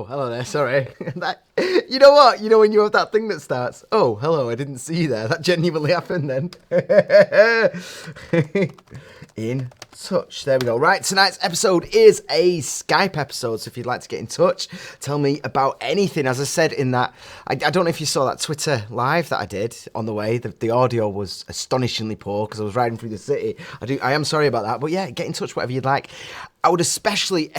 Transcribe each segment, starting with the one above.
hello there, sorry. You know what? You know when you have that thing that starts, oh, hello, I didn't see you there. That genuinely happened then. In touch. There we go. Right, tonight's episode is a Skype episode, so if you'd like to get in touch, tell me about anything. As I said in that, I don't know if you saw that Twitter live that I did on the way. The audio was astonishingly poor because I was riding through the city. I am sorry about that, but yeah, get in touch, whatever you'd like. I would especially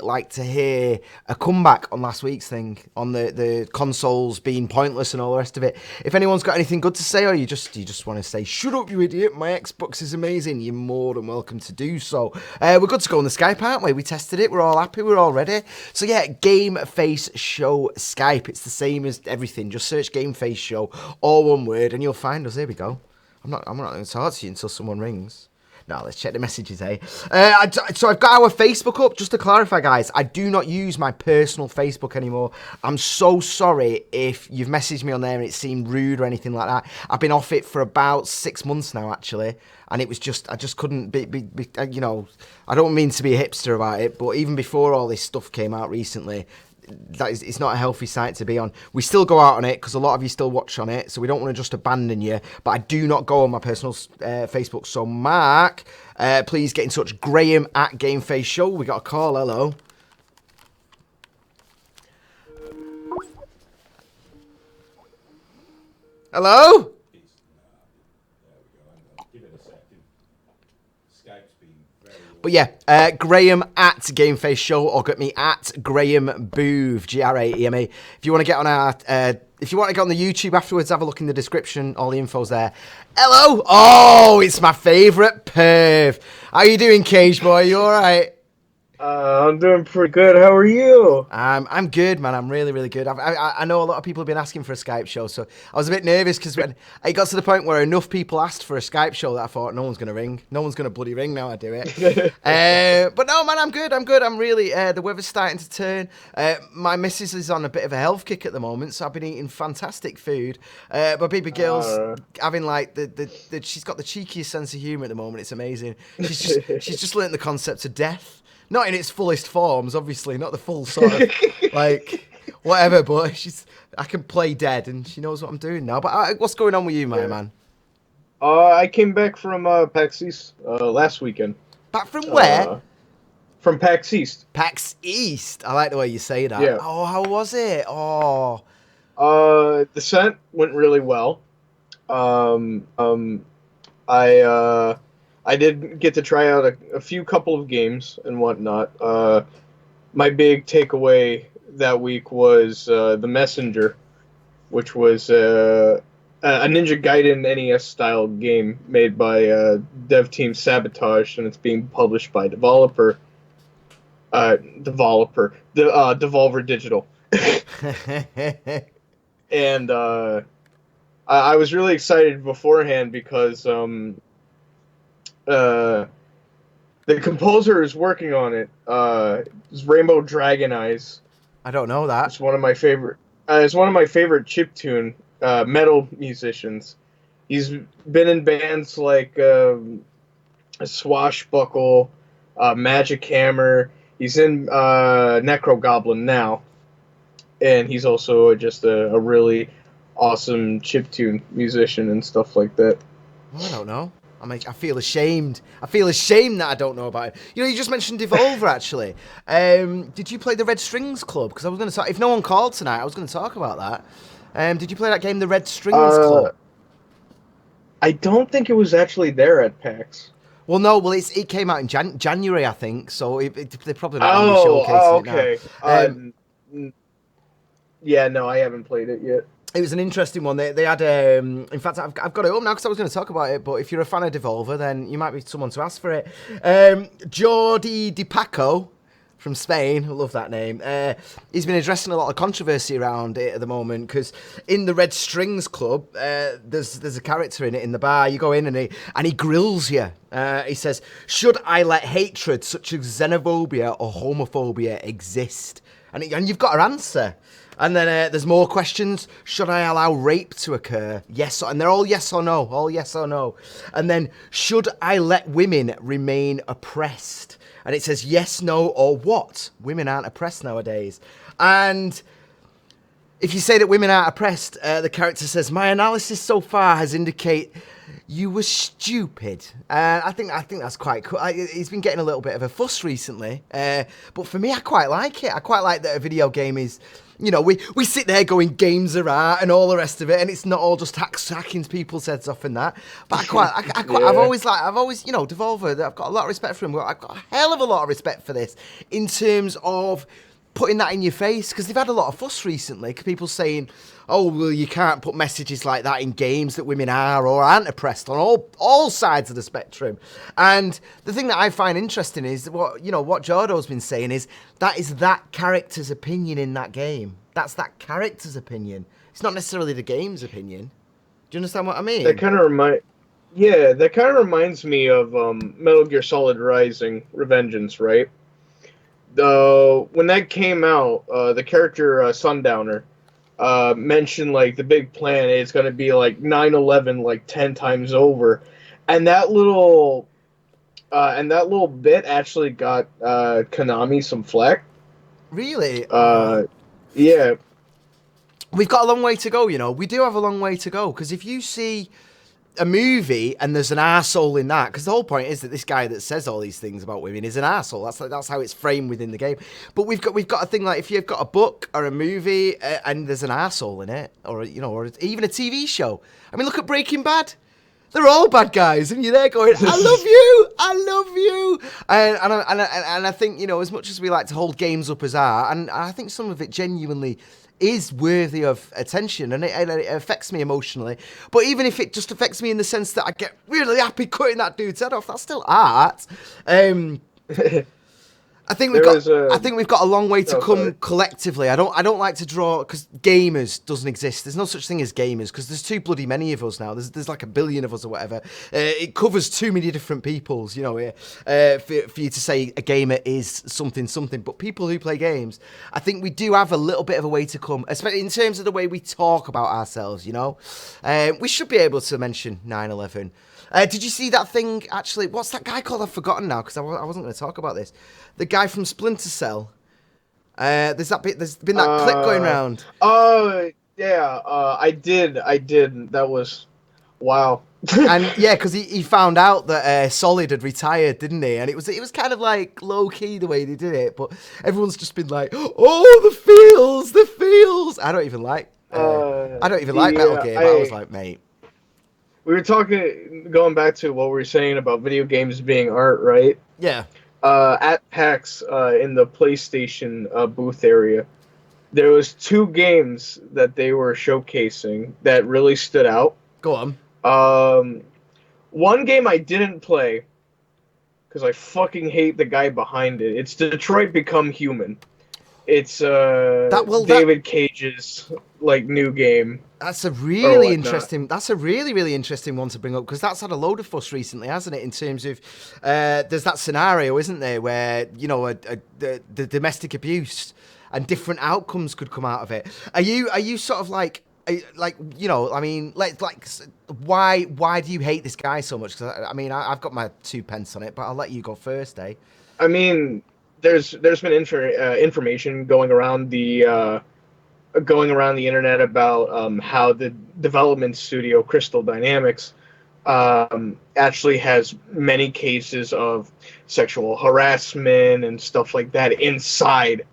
like to hear a comeback on last week's thing, on the consoles being pointless and all the rest of it. If anyone's got anything good to say, or you just want to say, shut up, you idiot, my Xbox is amazing, you're more than welcome to do so. We're good to go on the Skype, aren't we? We tested it, we're all happy, we're all ready. So yeah, GameFaceShow Skype. It's the same as everything. Just search GameFaceShow, all one word, and you'll find us. Here we go. I'm not going to talk to you until someone rings. No, let's check the messages, eh? So I've got our Facebook up. Just to clarify, guys, I do not use my personal Facebook anymore. I'm so sorry if you've messaged me on there and it seemed rude or anything like that. I've been off it for about 6 months now, actually. And it was just, I just couldn't be you know, I don't mean to be a hipster about it, but even before all this stuff came out recently, it's not a healthy site to be on. We still go out on it because a lot of you still watch on it, so we don't want to just abandon you, but I do not go on my personal Facebook. So Mark, please get in touch. Graeme at GameFaceShow. We got a call. Hello. Hello. But yeah, Graeme at GameFaceShow, or get me at Graeme Booth, Graeme. If you want to get on our, if you want to get on the YouTube afterwards, have a look in the description. All the info's there. Hello. Oh, it's my favourite perv. How you doing, Cage Boy? You all right? I'm doing pretty good. How are you? I'm good, man. I'm really, really good. I know a lot of people have been asking for a Skype show, so I was a bit nervous because when it got to the point where enough people asked for a Skype show that I thought, no one's going to ring. No one's going to bloody ring now I do it. But no, man, I'm good. I'm really, the weather's starting to turn. My missus is on a bit of a health kick at the moment, so I've been eating fantastic food. My baby girl's having like, she's got the cheekiest sense of humour at the moment. It's amazing. She's just learnt the concept of death. Not in its fullest forms, obviously, not the full sort of, like, whatever, but I can play dead, and she knows what I'm doing now. But what's going on with you, my man? I came back from PAX East last weekend. Back from where? From PAX East. PAX East? I like the way you say that. Yeah. Oh, how was it? Oh. The Descent went really well. I did get to try out a few couple of games and whatnot. My big takeaway that week was The Messenger, which was a Ninja Gaiden NES-style game made by dev team Sabotage, and it's being published by Devolver Digital. And I was really excited beforehand because the composer is working on it. It's Rainbow Dragon Eyes. I don't know that. It's one of my favorite. It's one of my favorite chiptune metal musicians. He's been in bands like Swashbuckle, Magic Hammer. He's in Necro Goblin now, and he's also just a really awesome chiptune musician and stuff like that. I don't know. I feel ashamed. I feel ashamed that I don't know about it. You know, you just mentioned Devolver, actually. Did you play the Red Strings Club? Because I was going to talk... If no one called tonight, I was going to talk about that. Did you play that game, the Red Strings Club? I don't think it was actually there at PAX. Well, no. Well, it came out in January, I think. So they're probably not going to be showcasing it now. Yeah, no, I haven't played it yet. It was an interesting one. They had, in fact, I've got it up now because I was going to talk about it, but if you're a fan of Devolver, then you might be someone to ask for it. Jordi Di Paco from Spain, I love that name, he's been addressing a lot of controversy around it at the moment, because in the Red Strings Club, there's a character in it in the bar. You go in and he grills you. He says, should I let hatred such as xenophobia or homophobia exist? And you've got to answer. And then there's more questions. Should I allow rape to occur? Yes, and they're all yes or no. All yes or no. And then, should I let women remain oppressed? And it says yes, no, or what? Women aren't oppressed nowadays. And if you say that women aren't oppressed, the character says, my analysis so far has indicate you were stupid. I think that's quite cool. He's been getting a little bit of a fuss recently. But for me, I quite like it. I quite like that a video game is, you know, we sit there going games are art and all the rest of it, and it's not all just hacking people's heads off and that. But I've always, you know, Devolver, I've got a lot of respect for him. I've got a hell of a lot of respect for this in terms of putting that in your face, because they've had a lot of fuss recently, people saying, oh, well, you can't put messages like that in games that women are or aren't oppressed on all sides of the spectrum. And the thing that I find interesting is what Jordo's been saying is that character's opinion in that game. That's that character's opinion. It's not necessarily the game's opinion. Do you understand what I mean? That kind of reminds me of Metal Gear Solid Rising: Revengeance, right? When that came out, the character Sundowner mentioned like the big plan is going to be like 9/11 like 10 times over, and that little bit actually got Konami some flack. Really? Yeah. We've got a long way to go, you know. We do have a long way to go, because if you see a movie and there's an arsehole in that, because the whole point is that this guy that says all these things about women is an arsehole. That's how it's framed within the game. But we've got a thing like, if you've got a book or a movie and there's an arsehole in it, or even a TV show. I mean, look at Breaking Bad. They're all bad guys, and you're there going, I love you. And I think, you know, as much as we like to hold games up as art, and I think some of it genuinely is worthy of attention, and it affects me emotionally. But even if it just affects me in the sense that I get really happy cutting that dude's head off, that's still art. I think we've got a long way to come collectively. I don't like to draw, because gamers doesn't exist. There's no such thing as gamers, because there's too bloody many of us now. There's like 1 billion of us or whatever. It covers too many different peoples, you know. For you to say a gamer is something. But people who play games, I think we do have a little bit of a way to come, especially in terms of the way we talk about ourselves. You know, we should be able to mention 9/11. Did you see that thing, actually? What's that guy called? I've forgotten now, because I wasn't going to talk about this. The guy from Splinter Cell. There's been that clip going around. Oh, yeah. I did. That was... Wow. And, yeah, because he found out that Solid had retired, didn't he? And it was kind of, like, low-key the way they did it. But everyone's just been like, oh, the feels. I don't even like Metal Gear, but I was like, mate. We were going back to what we were saying about video games being art, right? Yeah. At PAX, in the PlayStation booth area, there was 2 games that they were showcasing that really stood out. Go on. One game I didn't play, because I fucking hate the guy behind it. It's Detroit Become Human. It's David Cage's like new game. That's a really interesting. That's a really interesting one to bring up, because that's had a load of fuss recently, hasn't it? In terms of there's that scenario, isn't there, where, you know, the domestic abuse and different outcomes could come out of it. Are you sort of like, you know, I mean, why do you hate this guy so much? Because I mean, I've got my 2 pence on it, but I'll let you go first, eh? I mean, there's been information going around the internet about how the development studio Crystal Dynamics actually has many cases of sexual harassment and stuff like that inside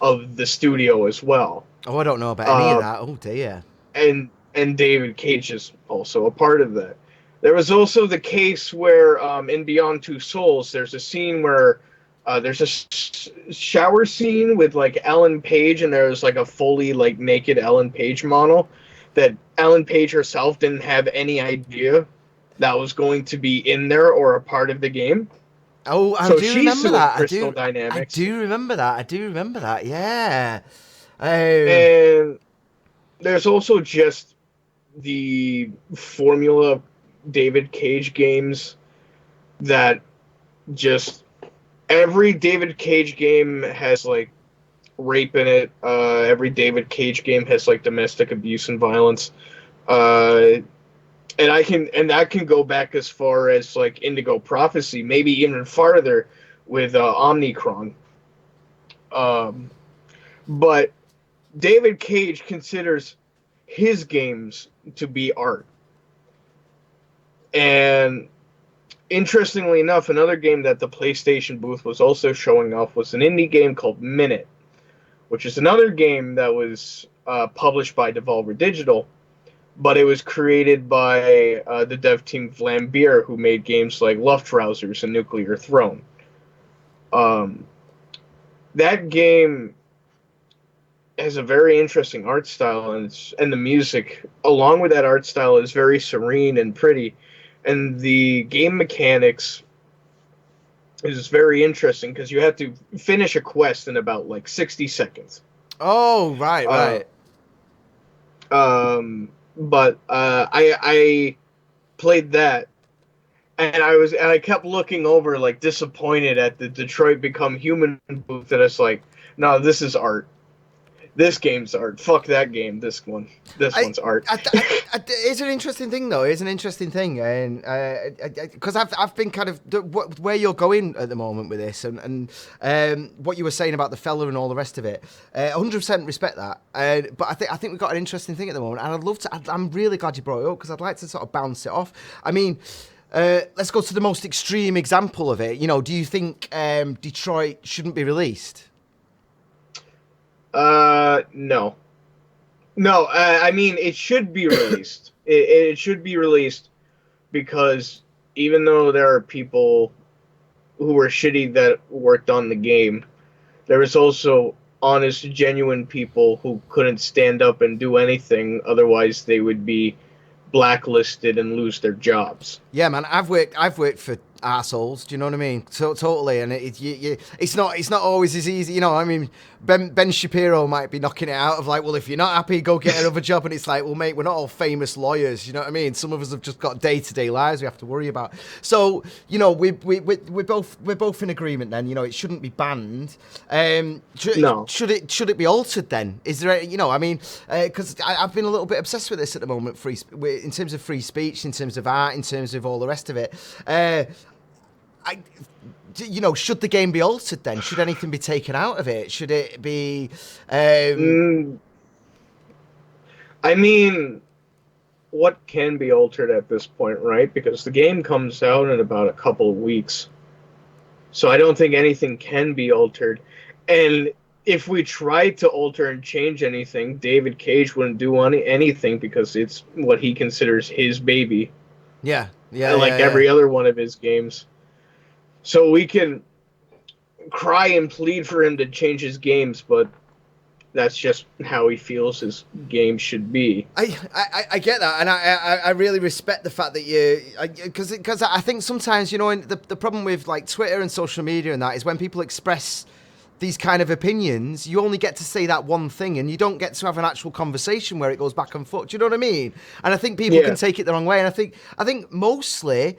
of the studio as well. Oh, I don't know about any of that. Oh dear. And David Cage is also a part of that. There was also the case where in Beyond Two Souls, there's a scene where there's a shower scene with like Ellen Page, and there's like a fully like naked Ellen Page model that Ellen Page herself didn't have any idea that was going to be in there or a part of the game. Oh, I do remember that. I do remember that. Yeah. And there's also just the formula David Cage games that just every David Cage game has like rape in it. Every David Cage game has like domestic abuse and violence. Uh, and that can go back as far as like Indigo Prophecy, maybe even farther with Omnicron. Um, but David Cage considers his games to be art. And interestingly enough, another game that the PlayStation booth was also showing off was an indie game called Minute, which is another game that was published by Devolver Digital, but it was created by the dev team Vlambeer, who made games like Luftrausers and Nuclear Throne. Um, that game has a very interesting art style, and the music, along with that art style, is very serene and pretty. And the game mechanics is very interesting because you have to finish a quest in about like 60 seconds. Oh, right, Uh, right. but I played that, and I kept looking over like disappointed at the Detroit Become Human booth, and it's like, no, this is art. This game's art. Fuck that game. This I, one's art. it's an interesting thing, though. It's an interesting thing, and because I've been kind of where you're going at the moment with this, and what you were saying about the fella and all the rest of it. 100% respect that. But I think we've got an interesting thing at the moment, and I'd love to. I'm really glad you brought it up because I'd like to sort of bounce it off. I mean. Let's go to the most extreme example of it. You know, do you think Detroit shouldn't be released? No. No, I mean, it should be released. It should be released because even though there are people who were shitty that worked on the game, there was also honest, genuine people who couldn't stand up and do anything, otherwise they would be blacklisted and lose their jobs. Yeah, man, I've worked for assholes. Do you know what I mean? So totally, and it's not always as easy. You know, I mean, Ben Shapiro might be knocking it out of like, well, if you're not happy, go get another job. And it's like, well, mate, we're not all famous lawyers. You know what I mean? Some of us have just got day-to-day lives we have to worry about. So you know, we're both in agreement. Then you know, it shouldn't be banned. No. Should it be altered then? Is there, you know, I mean, because I've been a little bit obsessed with this at the moment, in terms of free speech, in terms of art, in terms of all the rest of it. You know, should the game be altered then? Should anything be taken out of it? Should it be? I mean, what can be altered at this point, right? Because the game comes out in about a couple of weeks. So I don't think anything can be altered. And if we tried to alter and change anything, David Cage wouldn't do anything because it's what he considers his baby. Yeah, Like every other one of his games. So we can cry and plead for him to change his games, but that's just how he feels his game should be. I get that, and I really respect the fact that you, because I think sometimes, you know, the problem with like Twitter and social media and that is when people express these kind of opinions, you only get to say that one thing and you don't get to have an actual conversation where it goes back and forth. Do you know what I mean? And I think people can take it the wrong way. And I think mostly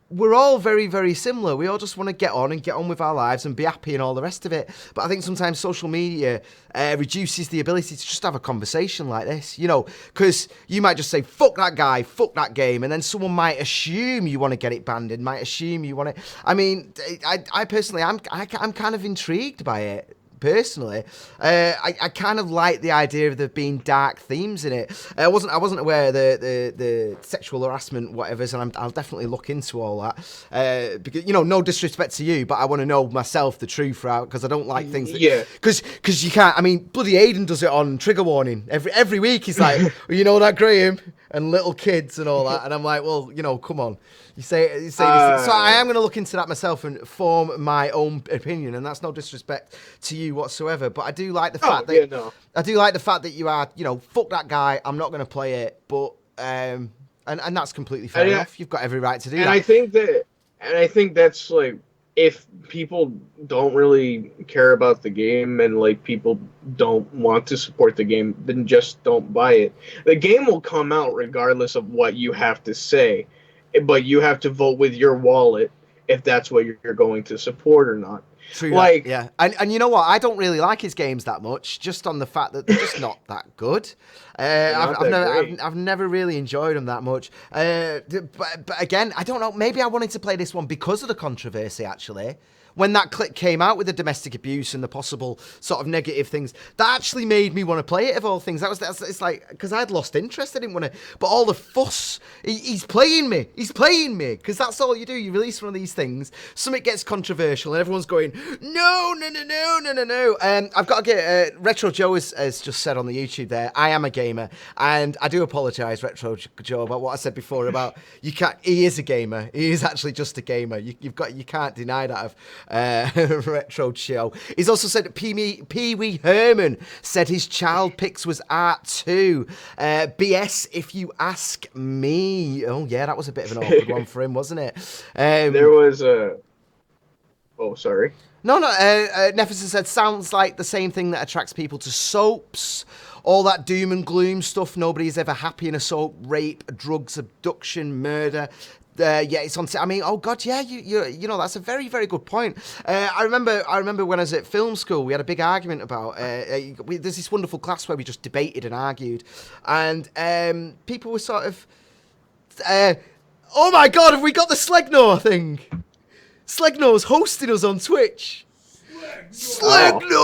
we're all very, very similar. We all just want to get on with our lives and be happy and all the rest of it. But I think sometimes social media reduces the ability to just have a conversation like this, you know, because you might just say, fuck that guy, fuck that game. And then someone might assume you want to get it banned and might assume you want it. I mean, I personally, I'm kind of intrigued by it. Personally, I kind of like the idea of there being dark themes in it. I wasn't aware of the sexual harassment, whatever's, and I'll definitely look into all that. Because, you know, no disrespect to you, but I want to know myself the truth, because I don't like things. Because you can't. I mean, bloody Aiden does it on Trigger Warning every week. He's like, well, you know that, Graeme, and little kids and all that, and I'm like, well, you know, come on. You say this. So I am going to look into that myself and form my own opinion, and that's no disrespect to you whatsoever. But I do like the fact I do like the fact that you are, you know, fuck that guy. I'm not going to play it, but and that's completely fair enough. You've got every right to do that. I think that's like, if people don't really care about the game and like people don't want to support the game, then just don't buy it. The game will come out regardless of what you have to say, but you have to vote with your wallet if that's what you're going to support or not. True, Like, yeah. And you know what? I don't really like his games that much, just on the fact that they're just not that good. they're not that great. I've never really enjoyed them that much. But again, I don't know. Maybe I wanted to play this one because of the controversy, actually. When that clip came out with the domestic abuse and the possible sort of negative things, that actually made me want to play it, of all things. It's like, because I'd lost interest. I didn't want to, but all the fuss, he's playing me, because that's all you do. You release one of these things, something gets controversial, and everyone's going, no. I've got to get, Retro Joe has just said on the YouTube there, I am a gamer, and I do apologise, Retro Joe, about what I said before about, he is a gamer, he is actually just a gamer, you can't deny that of Retro Joe. He's also said that Pee Wee Herman said his child picks was art too. BS if you ask me. Oh yeah, that was a bit of an awkward one for him, wasn't it? There was a... Oh, sorry. No, Neferson said, sounds like the same thing that attracts people to soaps. All that doom and gloom stuff. Nobody's ever happy in a soap. Rape, drugs, abduction, murder. Yeah, it's on. I mean, oh god, yeah, you know, that's a very, very good point. I remember when I was at film school, we had a big argument about. There's this wonderful class where we just debated and argued, and people were sort of, oh my god, have we got the Slegnor thing? Slegnor's hosting us on Twitch. Slegnor!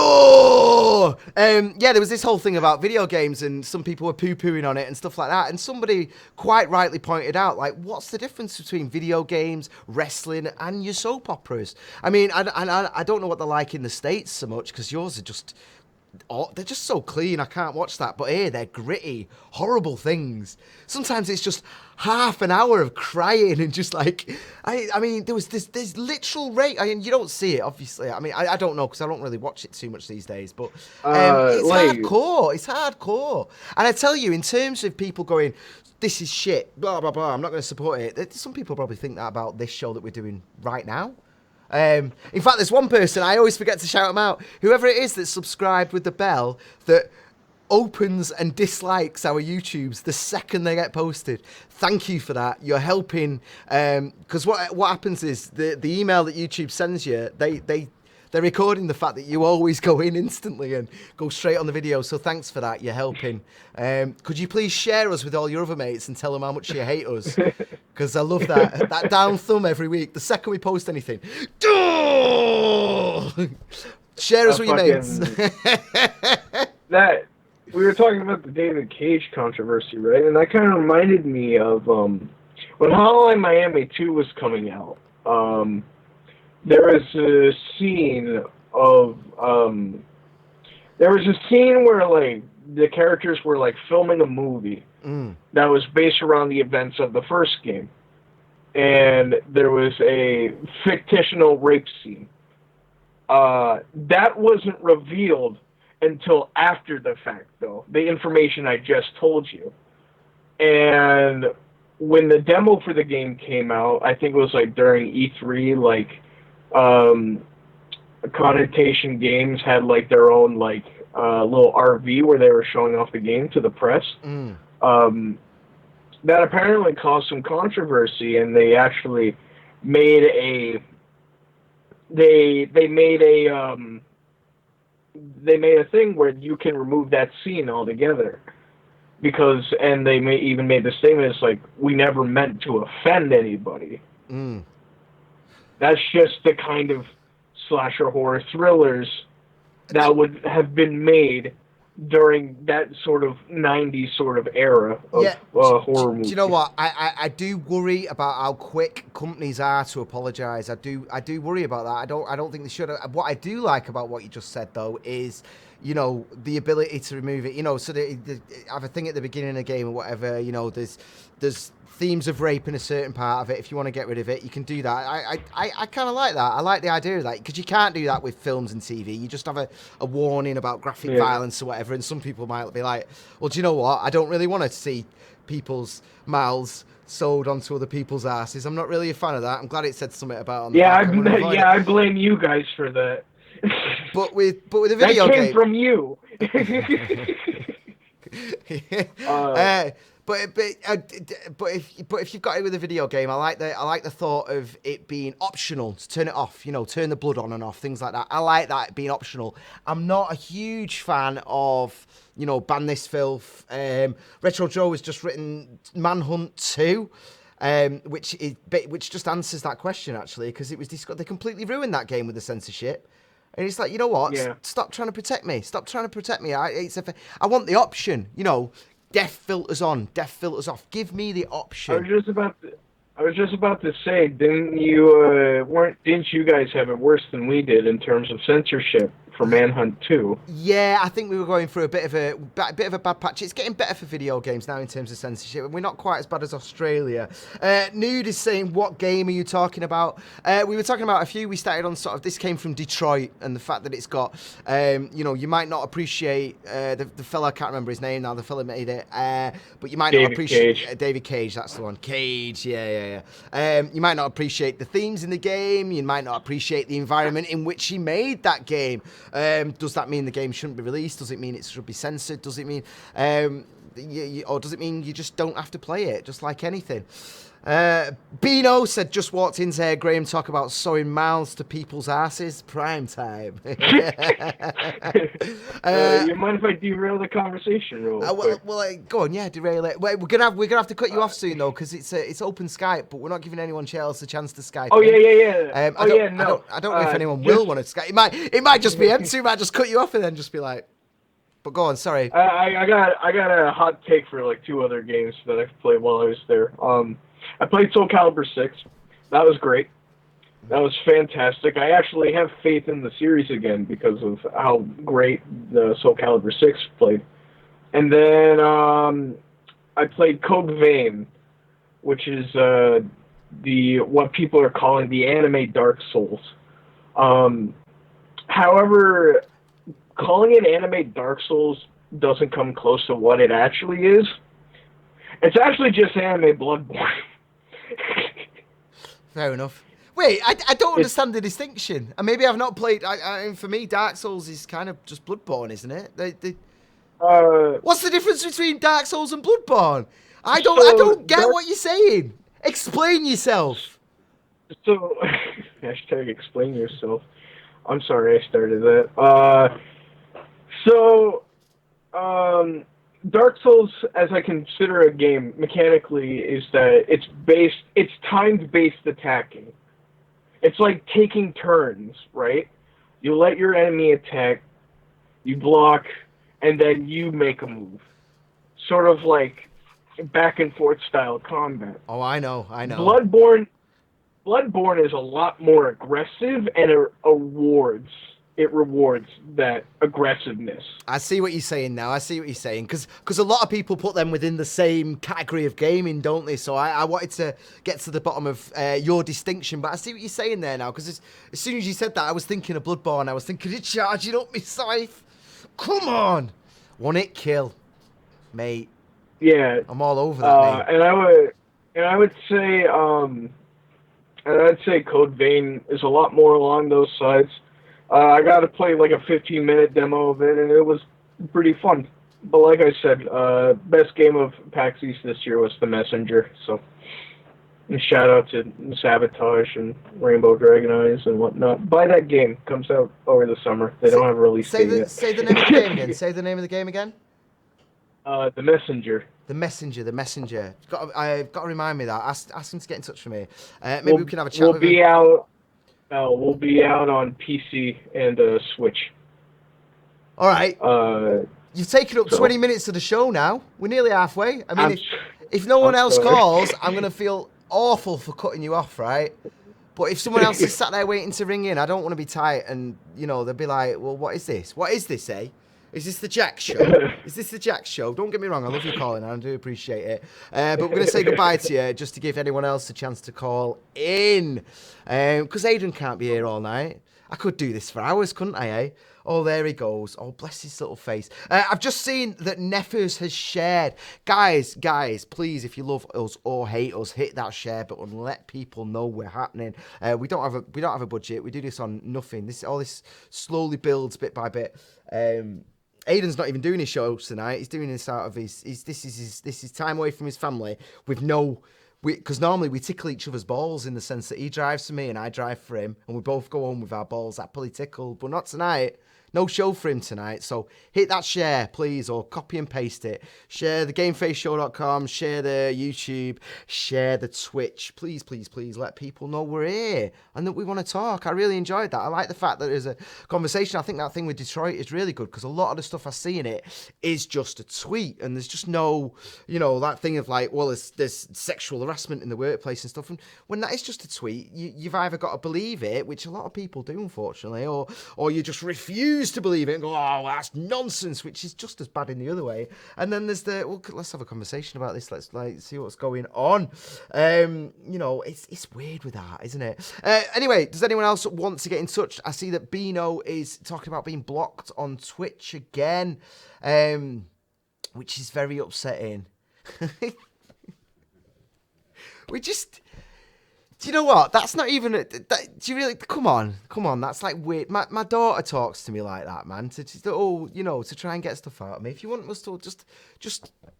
Yeah, there was this whole thing about video games, and some people were poo-pooing on it and stuff like that. And somebody quite rightly pointed out, like, what's the difference between video games, wrestling, and your soap operas? I mean, I don't know what they're like in the States so much, because yours are just... Oh, they're just so clean, I can't watch that. But here, they're gritty, horrible things. Sometimes it's just half an hour of crying and just like... I mean, there's literal rape. I mean, you don't see it, obviously. I mean, I don't know, because I don't really watch it too much these days. But it's hardcore. It's hardcore. And I tell you, in terms of people going, this is shit, blah, blah, blah, I'm not going to support it. Some people probably think that about this show that we're doing right now. In fact, there's one person, I always forget to shout them out, whoever it is that's subscribed with the bell, that opens and dislikes our YouTubes the second they get posted. Thank you for that. You're helping, because what happens is the email that YouTube sends you, they're recording the fact that you always go in instantly and go straight on the video. So thanks for that. You're helping. Could you please share us with all your other mates and tell them how much you hate us? Because I love that. That down thumb every week. The second we post anything. Share us with your mates. That we were talking about the David Cage controversy, right? And that kind of reminded me of when Hotline Miami 2 was coming out. There was a scene of where like the characters were like filming a movie that was based around the events of the first game, and there was a fictional rape scene. That wasn't revealed until after the fact, though. The information I just told you, and when the demo for the game came out, I think it was like during E3, like. Connotation Games had like their own like little RV where they were showing off the game to the press. That apparently caused some controversy, and they actually made a made a thing where you can remove that scene altogether, because they even made the statement, it's like, we never meant to offend anybody. That's just the kind of slasher horror thrillers that would have been made during that sort of 90s sort of era of horror movies. Do you know what? I do worry about how quick companies are to apologise. I do worry about that. I don't think they should. What I do like about what you just said, though, is, you know, the ability to remove it. You know, so they have a thing at the beginning of the game or whatever. You know, there's themes of rape in a certain part of it. If you want to get rid of it, you can do that. I kind of like that. I like the idea of that, because you can't do that with films and TV. You just have a warning about graphic violence or whatever, and some people might be like, well, do you know what? I don't really want to see people's mouths sewed onto other people's asses. I'm not really a fan of that. I'm glad it said something about on the back. I blame you guys for that. But with a video game, that came from you. if you've got it with a video game, I like the thought of it being optional to turn it off. You know, turn the blood on and off, things like that. I like that being optional. I'm not a huge fan of, you know, ban this filth. Retro Joe has just written Manhunt 2. Which just answers that question, actually, because it was they completely ruined that game with the censorship. And it's like, you know what? Yeah. Stop trying to protect me. Stop trying to protect me. I want the option, you know, death filters on, death filters off. Give me the option. I was just about to say, didn't you guys have it worse than we did in terms of censorship for Manhunt 2? Yeah, I think we were going through a bit of a bad patch. It's getting better for video games now in terms of censorship, and we're not quite as bad as Australia. Nude is saying, what game are you talking about? We were talking about a few. We started on sort of, this came from Detroit, and the fact that it's got, you know, you might not appreciate, the fella, I can't remember his name now, the fella made it, but you might not appreciate, David Cage, that's the one. Cage, yeah. You might not appreciate the themes in the game, you might not appreciate the environment in which he made that game. Does that mean the game shouldn't be released? Does it mean it should be censored? Does it mean, or does it mean you just don't have to play it, just like anything? Bino said, just walked in to hear Graeme talk about sewing mouths to people's asses. Prime time. You mind if I derail the conversation real quick? Well, go on, yeah, derail it. Wait, we're gonna have to cut you off soon though, because it's open Skype, but we're not giving anyone else a chance to Skype. Oh yeah. I don't know if anyone will want to Skype. It might just be empty. We might just cut you off and then just be like. But go on, sorry. I got a hot take for like 2 other games that I've played while I was there. I played Soul Calibur 6. That was great. That was fantastic. I actually have faith in the series again because of how great the Soul Calibur 6 played. And then I played Code Vein, which is what people are calling the anime Dark Souls. However, calling it anime Dark Souls doesn't come close to what it actually is. It's actually just anime Bloodborne. Fair enough. Wait, I don't understand the distinction. And maybe I've not played. For me, Dark Souls is kind of just Bloodborne, isn't it? What's the difference between Dark Souls and Bloodborne? I don't get what you're saying. Explain yourself. So, hashtag explain yourself. I'm sorry I started that. Dark Souls, as I consider a game mechanically, is that it's timed-based attacking. It's like taking turns, right? You let your enemy attack, you block, and then you make a move. Sort of like back and forth style combat. Oh, I know. Bloodborne is a lot more aggressive, and it rewards that aggressiveness. I see what you're saying now. Because a lot of people put them within the same category of gaming, don't they? So I wanted to get to the bottom of your distinction, but I see what you're saying there now. Because as soon as you said that, I was thinking of Bloodborne. I was thinking of charging up my scythe. Come on, one hit kill, mate. Yeah, I'm all over that. Mate. And I would say Code Vein is a lot more along those sides. I got to play like a 15-minute demo of it, and it was pretty fun. But like I said, best game of PAX East this year was The Messenger. So, and shout out to Sabotage and Rainbow Dragon Eyes and whatnot. Buy that game. Comes out over the summer. They don't have a release date yet. Say the name of the game again. Say the name of the game again. The Messenger. The Messenger. I've got to remind me that. Ask him to get in touch with me. Maybe we can have a chat with him. We'll be out on PC and Switch. All right. You've taken up 20 minutes of the show now. We're nearly halfway. I mean, if no one else calls, I'm going to feel awful for cutting you off, right? But if someone else is sat there waiting to ring in, I don't want to be tight and, you know, they'll be like, well, what is this? What is this, eh? Is this the Jack Show? Is this the Jack Show? Don't get me wrong, I love you calling, I do appreciate it. But we're going to say goodbye to you just to give anyone else a chance to call in. Because Aidan can't be here all night. I could do this for hours, couldn't I, eh? Oh, there he goes. Oh, bless his little face. I've just seen that Neffers has shared. Guys, please, if you love us or hate us, hit that share button. Let people know we're happening. We don't have a budget. We do this on nothing. All this slowly builds bit by bit. Aiden's not even doing his shows tonight. He's doing this out of this is time away from his family with no. Because normally we tickle each other's balls in the sense that he drives for me and I drive for him, and we both go home with our balls happily tickled. But not tonight. No show for him tonight. So hit that share, please, or copy and paste it. Share the GameFaceShow.com, share the YouTube, share the Twitch. Please, please, please let people know we're here and that we want to talk. I really enjoyed that. I like the fact that there's a conversation. I think that thing with Detroit is really good because a lot of the stuff I see in it is just a tweet, and there's just no, that thing of like, well, there's sexual harassment in the workplace and stuff. And when that is just a tweet, you've either got to believe it, which a lot of people do, unfortunately, or you just refuse to believe it and go, oh, that's nonsense, which is just as bad in the other way. And then there's let's have a conversation about this. Let's see what's going on. It's weird with that, isn't it? Anyway, does anyone else want to get in touch? I see that Bino is talking about being blocked on Twitch again, which is very upsetting. Do you know what? That's not even. Do you really? Come on. That's like weird. My daughter talks to me like that, man. To try and get stuff out of me. If you want us to just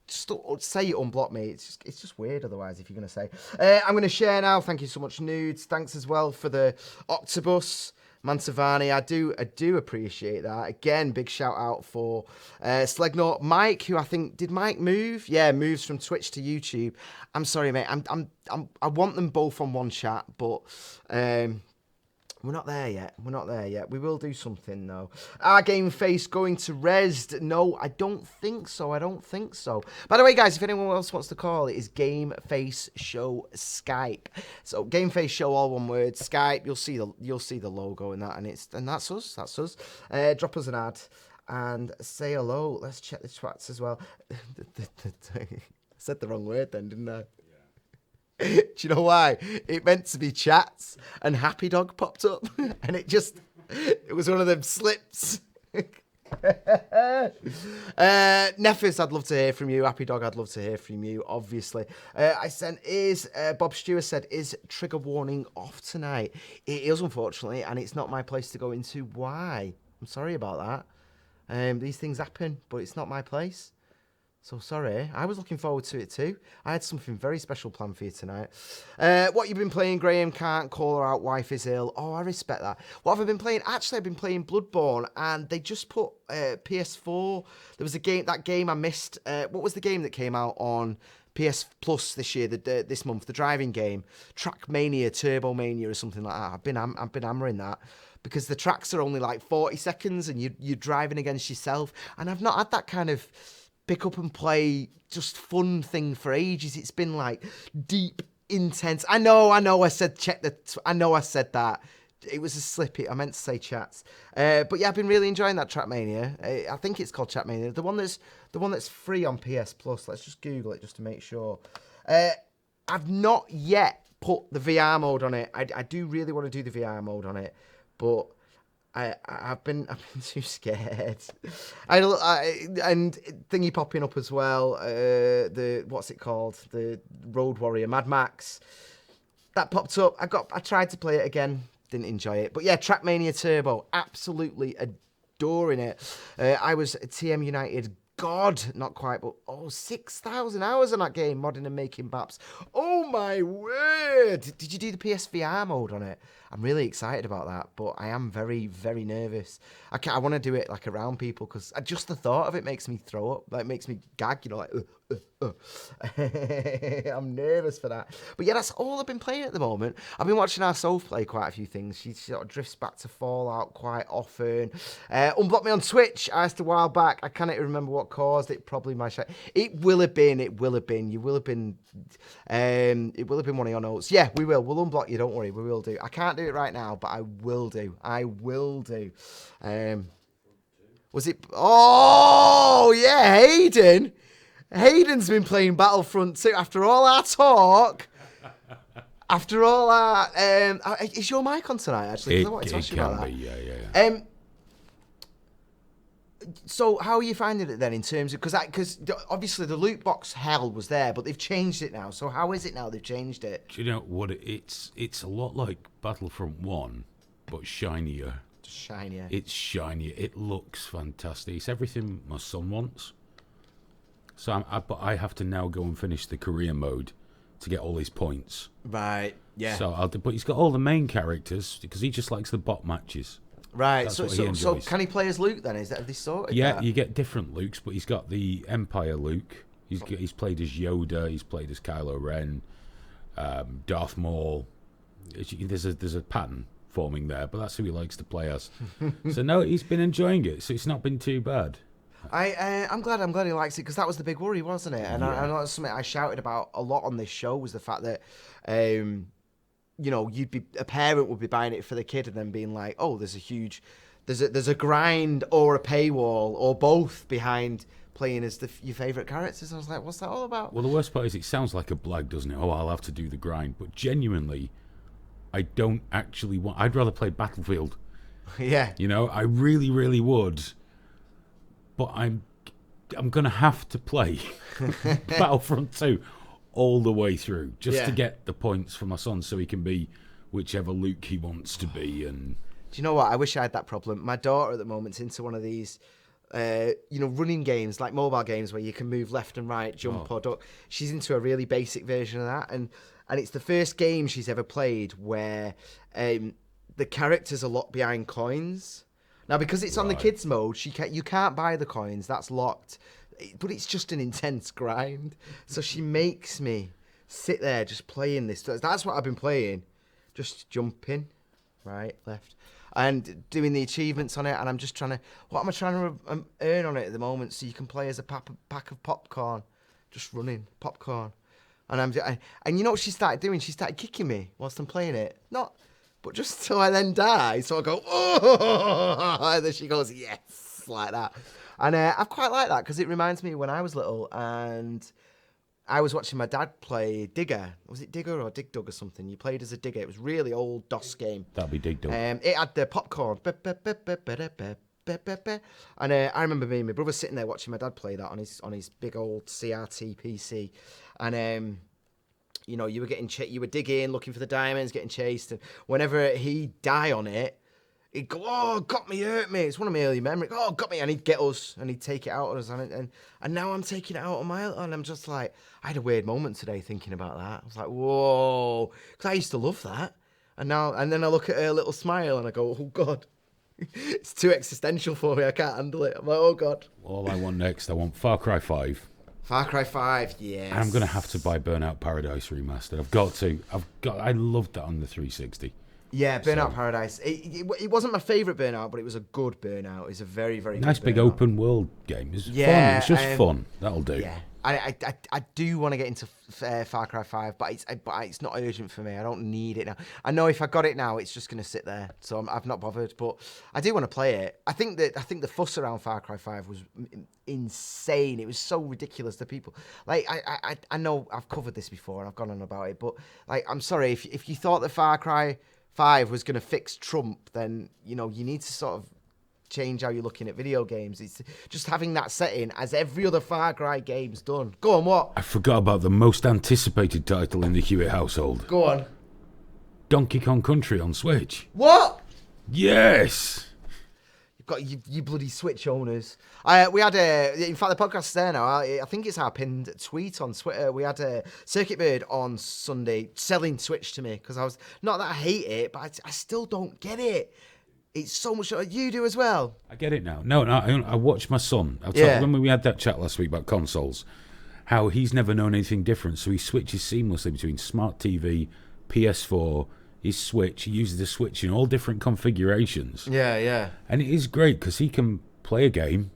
say it, unblock me. It's just weird. Otherwise, if you're gonna say, I'm gonna share now. Thank you so much, Nudes. Thanks as well for the Octobus. Mantavani, I do appreciate that. Again, big shout out for Slegnor. Mike, who I think, did Mike move? Yeah, moves from Twitch to YouTube. I'm sorry, mate. I want them both on one chat, but we're not there yet. We will do something, though. Our GameFace going to Resd? No, I don't think so. By the way, guys, if anyone else wants to call, it is GameFaceShow Skype. So GameFaceShow, all one word. Skype. You'll see the logo in that, and that's us. Drop us an ad and say hello. Let's check the chats as well. I said the wrong word then, didn't I? Do you know why? It meant to be chats, and Happy Dog popped up, and it was one of them slips. Nephis, I'd love to hear from you. Happy Dog, I'd love to hear from you, obviously. Bob Stewart said, is trigger warning off tonight? It is, unfortunately, and it's not my place to go into why. I'm sorry about that. These things happen, but it's not my place. So sorry, I was looking forward to it too. I had something very special planned for you tonight. What you've been playing, Graeme? Can't call her out, wife is ill. Oh, I respect that. What have I been playing? Actually, I've been playing Bloodborne, and they just put PS4. There was that game I missed. What was the game that came out on PS Plus this year, this month? The driving game, Trackmania, Turbo Mania, or something like that. I've been hammering that. Because the tracks are only like 40 seconds, and you're driving against yourself. And I've not had that kind of pick up and play just fun thing for ages. It's been like deep, intense. I know I said I said that. It was a slippy. I meant to say chats. But yeah, I've been really enjoying that Trackmania. I think it's called Trackmania. The one that's free on PS Plus. Let's just Google it just to make sure. I've not yet put the VR mode on it. I do really want to do the VR mode on it, but I've been too scared. And thingy popping up as well. What's it called? The Road Warrior, Mad Max. That popped up. I tried to play it again. Didn't enjoy it. But yeah, Trackmania Turbo. Absolutely adoring it. I was a TM United God, not quite, but 6,000 hours on that game, modding and making maps. Oh my word! Did you do the PSVR mode on it? I'm really excited about that, but I am very, very nervous. I want to do it like around people because just the thought of it makes me throw up, like makes me gag, I'm nervous for that. But yeah, that's all I've been playing at the moment. I've been watching our Soph play quite a few things. She sort of drifts back to Fallout quite often. Unblocked me on Twitch. I asked a while back. I can't even remember what caused it. Probably my shit. It will have been. You will have been. It will have been one of your notes. Yeah, we will. We'll unblock you. Don't worry. We will do. I can't do it right now, but I will do. Was it? Oh yeah, Hayden. Hayden's been playing Battlefront 2 after all our talk. After all our... is your mic on tonight, actually? I wanted to ask you about that. Yeah. So how are you finding it then in terms of... Because obviously the loot box hell was there, but they've changed it now. So how is it now they've changed it? Do you know what? It's a lot like Battlefront 1, but shinier. Shinier. It's shinier. It looks fantastic. It's everything my son wants. So but I have to now go and finish the career mode to get all his points. Right. Yeah. So but he's got all the main characters because he just likes the bot matches. Right. That's So what he enjoys. can he play as Luke then? Is that this sorted? Yeah, you get different Lukes, but he's got the Empire Luke. He's played as Yoda. He's played as Kylo Ren, Darth Maul. There's a pattern forming there, but that's who he likes to play as. So no, he's been enjoying it. So it's not been too bad. I'm glad he likes it because that was the big worry, wasn't it? And I know that's something I shouted about a lot on this show was the fact that, you know, a parent would be buying it for the kid and then being like, oh, there's a grind or a paywall or both behind playing as your favourite characters. I was like, what's that all about? Well, the worst part is it sounds like a blag, doesn't it? Oh, I'll have to do the grind, but genuinely, I don't actually want. I'd rather play Battlefield. Yeah, you know, I really, really would. But I'm gonna have to play Battlefront 2 all the way through just to get the points for my son, so he can be whichever Luke he wants to be. And do you know what? I wish I had that problem. My daughter at the moment's into one of these, running games like mobile games where you can move left and right, jump or duck. She's into a really basic version of that, and it's the first game she's ever played where the characters are locked behind coins. Now, because it's on the kids mode, you can't buy the coins. That's locked. But it's just an intense grind. So she makes me sit there just playing this. That's what I've been playing. Just jumping, right, left, and doing the achievements on it. And I'm just trying to... What am I trying to earn on it at the moment? So you can play as a pack of popcorn. Just running, popcorn. And you know what she started doing? She started kicking me whilst I'm playing it. But just till I then die. So I go, oh, and then she goes, yes, like that. And I quite like that because it reminds me when I was little and I was watching my dad play Digger. Was it Digger or Dig Dug or something? You played as a digger. It was a really old DOS game. That'd be Dig Dug. It had the popcorn. And I remember me and my brother sitting there watching my dad play that on his big old CRT PC. And you know, you were digging, looking for the diamonds, getting chased, and whenever he'd die on it, he'd go, oh, got me, hurt me. It's one of my early memories. Oh, got me, and he'd get us, and he'd take it out on us, and now I'm taking it out on and I'm just like, I had a weird moment today thinking about that. I was like, whoa, because I used to love that, and then I look at her little smile, and I go, oh God, it's too existential for me. I can't handle it. I'm like, oh God. All I want next, I want Far Cry 5. Far Cry 5, yes. And I'm going to have to buy Burnout Paradise Remastered. I've got to. I loved that on the 360. Yeah, Burnout Paradise. It wasn't my favourite Burnout, but it was a good Burnout. It's a very, very nice good big Burnout. open world game. It's fun. It's just fun. That'll do. Yeah. I do want to get into Far Cry 5, but it's not urgent for me. I don't need it now. I know if I got it now, it's just going to sit there. So I've not bothered, but I do want to play it. I think the fuss around Far Cry 5 was insane. It was so ridiculous to people. Like I know I've covered this before and I've gone on about it, but like I'm sorry if you thought that Far Cry 5 was going to fix Trump, then you know you need to sort of change how you're looking at video games. It's just having that setting as every other Far Cry game's done. Go on, what? I forgot about the most anticipated title in the Hewitt household. Go on. Donkey Kong Country on Switch. What? Yes! You've got you bloody Switch owners. We had in fact the podcast's there now. I think it's our pinned tweet on Twitter. We had a Circuit Bird on Sunday selling Switch to me because I was, not that I hate it, but I still don't get it. It's so much. You do as well. I get it now. No, I watched my son. When we had that chat last week about consoles, how he's never known anything different. So he switches seamlessly between smart TV, PS4, his Switch. He uses the Switch in all different configurations. Yeah. And it is great because he can play a game,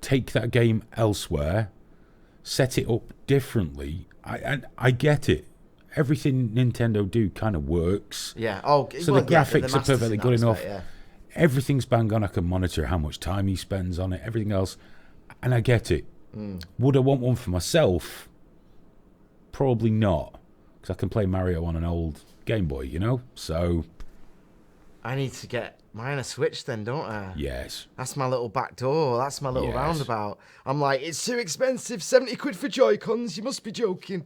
take that game elsewhere, set it up differently. I get it. Everything Nintendo do kind of works. Yeah. So the graphics are perfectly good enough. Yeah. Everything's bang on. I can monitor how much time he spends on it, everything else. And I get it. Would I want one for myself? Probably not. Because I can play Mario on an old Game Boy, you know? So I need to get mine a Switch then, don't I? Yes. That's my little back door. That's my little roundabout. I'm like, it's too expensive. 70 quid for Joy-Cons. You must be joking.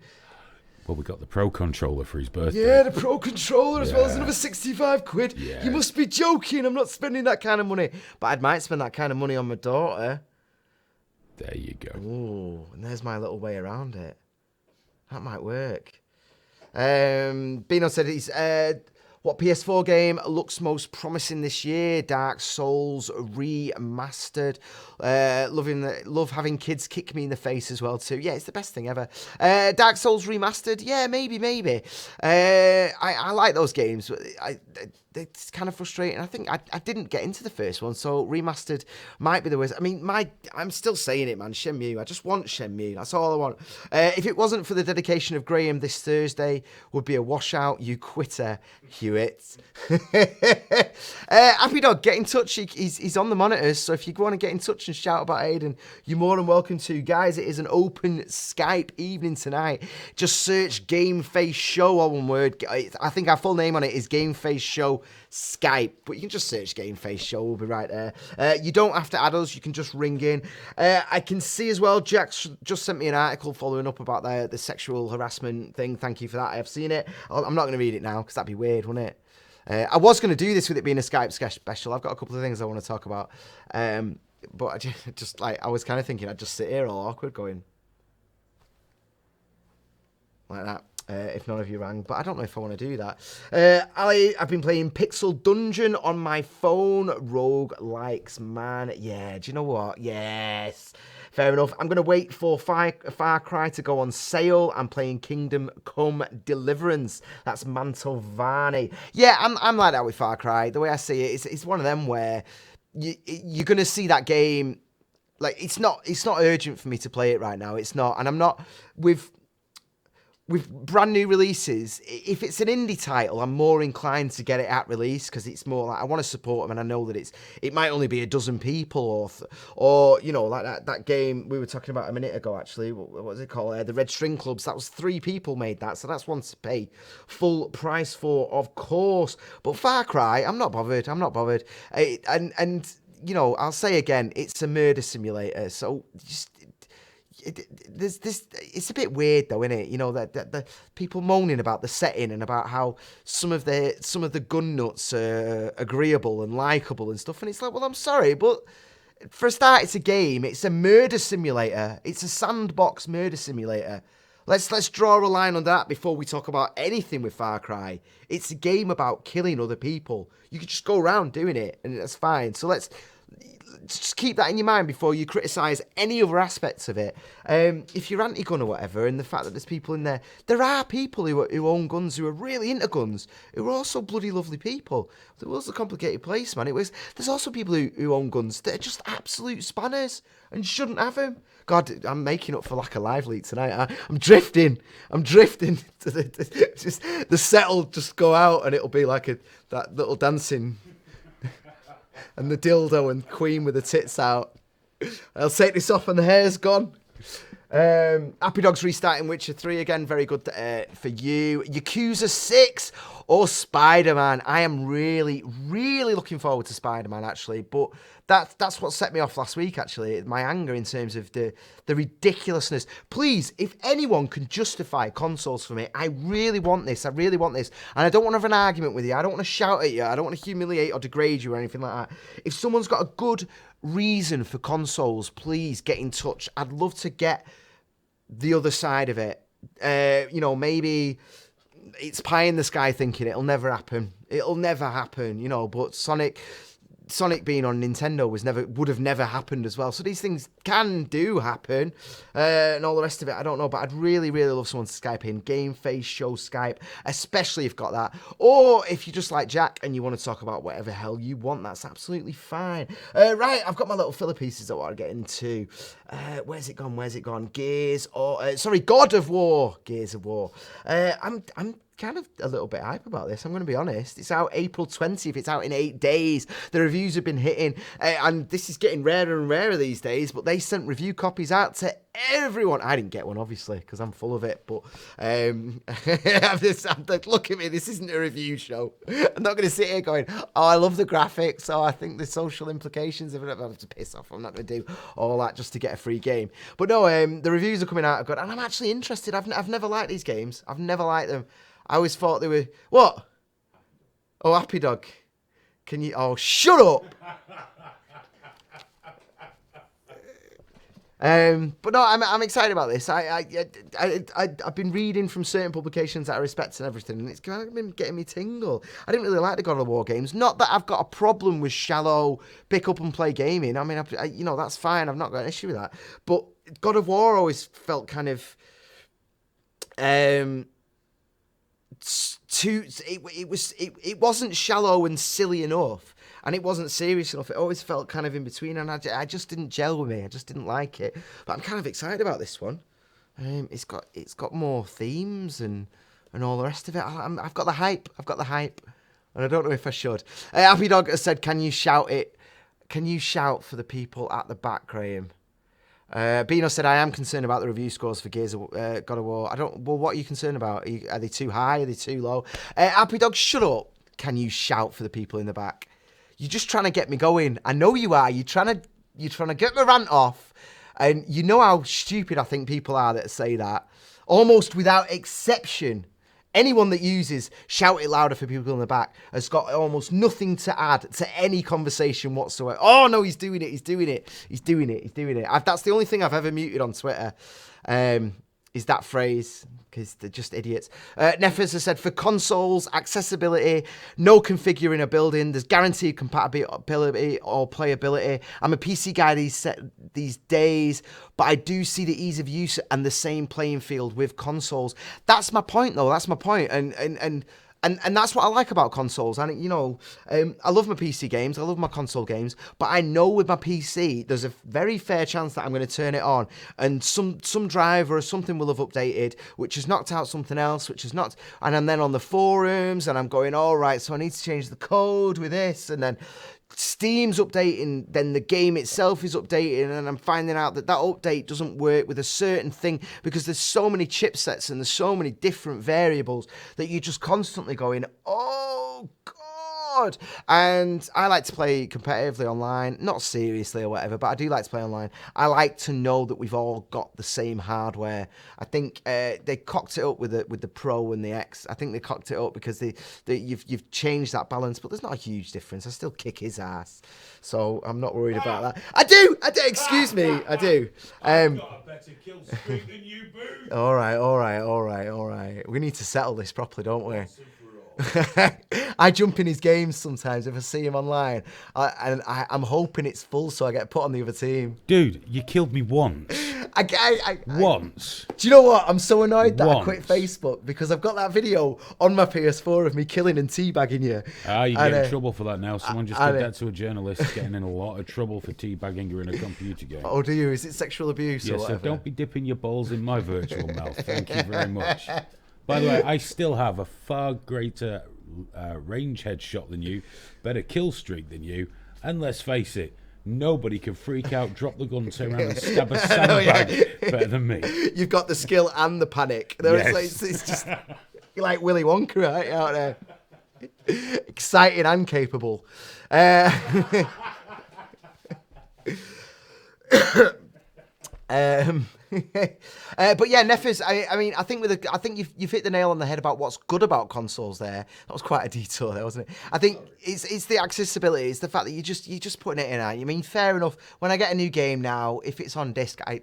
Well, we got the Pro Controller for his birthday. Yeah, the Pro Controller as well as another 65 quid. Yeah. You must be joking. I'm not spending that kind of money. But I might spend that kind of money on my daughter. There you go. Ooh, and there's my little way around it. That might work. Bino said he's... what PS4 game looks most promising this year? Dark Souls remastered. Love having kids kick me in the face as well too. Yeah, it's the best thing ever. Dark Souls remastered. Yeah, maybe. I like those games. It's kind of frustrating. I think I didn't get into the first one, so remastered might be the worst. I mean, I'm still saying it, man. Shenmue. I just want Shenmue. That's all I want. If it wasn't for the dedication of Graeme, this Thursday would be a washout. You quitter, Hewitt. Happy Dog, get in touch. He's on the monitors, so if you want to get in touch and shout about Aiden, you're more than welcome to. Guys, it is an open Skype evening tonight. Just search GameFaceShow, all one word. I think our full name on it is GameFaceShow Skype, but you can just search GameFaceShow. We'll be right there. You don't have to add us. You can just ring in. I can see as well, Jack just sent me an article following up about the sexual harassment thing. Thank you for that. I have seen it. I'm not going to read it now because that'd be weird, wouldn't it? I was going to do this with it being a Skype special. I've got a couple of things I want to talk about. But I just I was kind of thinking I'd just sit here all awkward going like that. If none of you rang, but I don't know if I want to do that. I've been playing Pixel Dungeon on my phone. Rogue likes, man. Yeah, do you know what? Yes. Fair enough. I'm going to wait for Far Cry to go on sale. I'm playing Kingdom Come Deliverance. That's Mantovani. Yeah, I'm like that with Far Cry. The way I see it, it's one of them where you're going to see that game. Like, it's not urgent for me to play it right now. It's not. And I'm not with brand new releases. If it's an indie title, I'm more inclined to get it at release because it's more like I want to support them, and I know that it might only be a dozen people or you know, like that game we were talking about a minute ago. Actually, what was it called? The Red String Clubs. That was 3 people made that, so that's one to pay full price for, of course. But Far Cry, I'm not bothered. And you know, I'll say again, it's a murder simulator, so just. It's a bit weird though, isn't it? You know, that the people moaning about the setting and about how some of the gun nuts are agreeable and likable and stuff, and it's like, well, I'm sorry, but for a start, it's a game. It's a murder simulator. It's a sandbox murder simulator. Let's draw a line on that before we talk about anything with Far Cry. It's a game about killing other people. You can just go around doing it, and that's fine. So let's just keep that in your mind before you criticise any other aspects of it. If you're anti-gun or whatever, and the fact that there's people in there are people who own guns, who are really into guns, who are also bloody lovely people. The world's a complicated place, man. There's also people who own guns that are just absolute spanners and shouldn't have them. God, I'm making up for lack of LiveLeak tonight. I'm drifting to the set will just go out and it'll be like that little dancing and the dildo and Queen with the tits out. I'll take this off and the hair's gone. Happy Dog's restarting Witcher 3 again. Very good for you. Yakuza 6 or Spider-Man. I am really, really looking forward to Spider-Man, actually. But that's what set me off last week, actually. My anger in terms of the ridiculousness. Please, if anyone can justify consoles for me, I really want this. And I don't want to have an argument with you. I don't want to shout at you. I don't want to humiliate or degrade you or anything like that. If someone's got a good reason for consoles, please get in touch. I'd love to get the other side of it. You know, maybe it's pie in the sky thinking it'll never happen, you know, but Sonic being on Nintendo would have never happened as well. So these things do happen, and all the rest of it, I don't know. But I'd really, really love someone to Skype in. GameFaceShow Skype, especially if you've got that. Or if you're just like Jack and you want to talk about whatever hell you want, that's absolutely fine. Right, I've got my little filler pieces I want to get into. Where's it gone? God of War. Gears of War. I'm kind of a little bit hype about this, I'm going to be honest. It's out April 20th. It's out in 8 days. The reviews have been hitting, and this is getting rarer and rarer these days, but they sent review copies out to everyone. I didn't get one, obviously, because I'm full of it. But I'm like, look at me. This isn't a review show. I'm not going to sit here going, oh, I love the graphics. Oh, I think the social implications of it. I have to piss off. I'm not going to do all that just to get a free game. But no, the reviews are coming out good, and I'm actually interested. I've never liked these games. I've never liked them. I always thought they were what? Oh, Happy Dog. Can you? Oh, shut up. But no, I'm excited about this. I've been reading from certain publications that I respect and everything, and it's kind of been getting me tingle. I didn't really like the God of War games. Not that I've got a problem with shallow pick up and play gaming. I mean, that's fine. I've not got an issue with that. But God of War always felt kind of it wasn't shallow and silly enough. And it wasn't serious enough. It always felt kind of in between, and I just didn't gel with me. I just didn't like it. But I'm kind of excited about this one. It's got more themes and all the rest of it. I've got the hype. And I don't know if I should. Happy Dog has said, "Can you shout it? Can you shout for the people at the back, Graeme?" Bino said, "I am concerned about the review scores for Gears of God of War. Well, what are you concerned about? Are they too high? Are they too low?" Happy Dog, shut up. Can you shout for the people in the back? You're just trying to get me going. I know you are. You're trying to get my rant off. And you know how stupid I think people are that say that. Almost without exception. Anyone that uses shout it louder for people in the back has got almost nothing to add to any conversation whatsoever. Oh, no, he's doing it. That's the only thing I've ever muted on Twitter. Is that phrase, because they're just idiots. Nefers has said, for consoles, accessibility, no configuring a building, there's guaranteed compatibility or playability. I'm a PC guy these days, but I do see the ease of use and the same playing field with consoles. That's my point, though. That's my point. And that's what I like about consoles. And, I love my PC games. I love my console games. But I know with my PC, there's a very fair chance that I'm going to turn it on. And some driver or something will have updated, which has knocked out something else, which has not. And I'm then on the forums, and I'm going, all right, so I need to change the code with this. And then Steam's updating, then the game itself is updating, and I'm finding out that update doesn't work with a certain thing because there's so many chipsets and there's so many different variables that you're just constantly going, oh God. And I like to play competitively online, not seriously or whatever, but I do like to play online. I like to know that we've all got the same hardware. I think they cocked it up with the Pro and the X. I think they cocked it up because you've changed that balance, but there's not a huge difference. I still kick his ass, so I'm not worried about that. I do. Excuse me, I do. I've got a better kill streak than you, boo. All right. We need to settle this properly, don't we? I jump in his games sometimes if I see him online, and I'm hoping it's full so I get put on the other team. Dude, you killed me once. Once. Do you know what? I'm so annoyed that I quit Facebook because I've got that video on my PS4 of me killing and teabagging you. You get in trouble for that now. Someone just did that to a journalist, getting in a lot of trouble for teabagging her in a computer game. Oh, do you? Is it sexual abuse or whatever? So don't be dipping your balls in my virtual mouth. Thank you very much. By the way, I still have a far greater range headshot than you, better kill streak than you, and let's face it, nobody can freak out, drop the gun, turn around and stab a sandbag better than me. You've got the skill and the panic. It's just, you're like Willy Wonka, right, out there. Exciting and capable. But yeah, Nefis, I mean, I think you've hit the nail on the head about what's good about consoles there. That was quite a detour there, wasn't it? I think it's the accessibility. It's the fact that you're just putting it in. I mean, fair enough. When I get a new game now, if it's on disc, I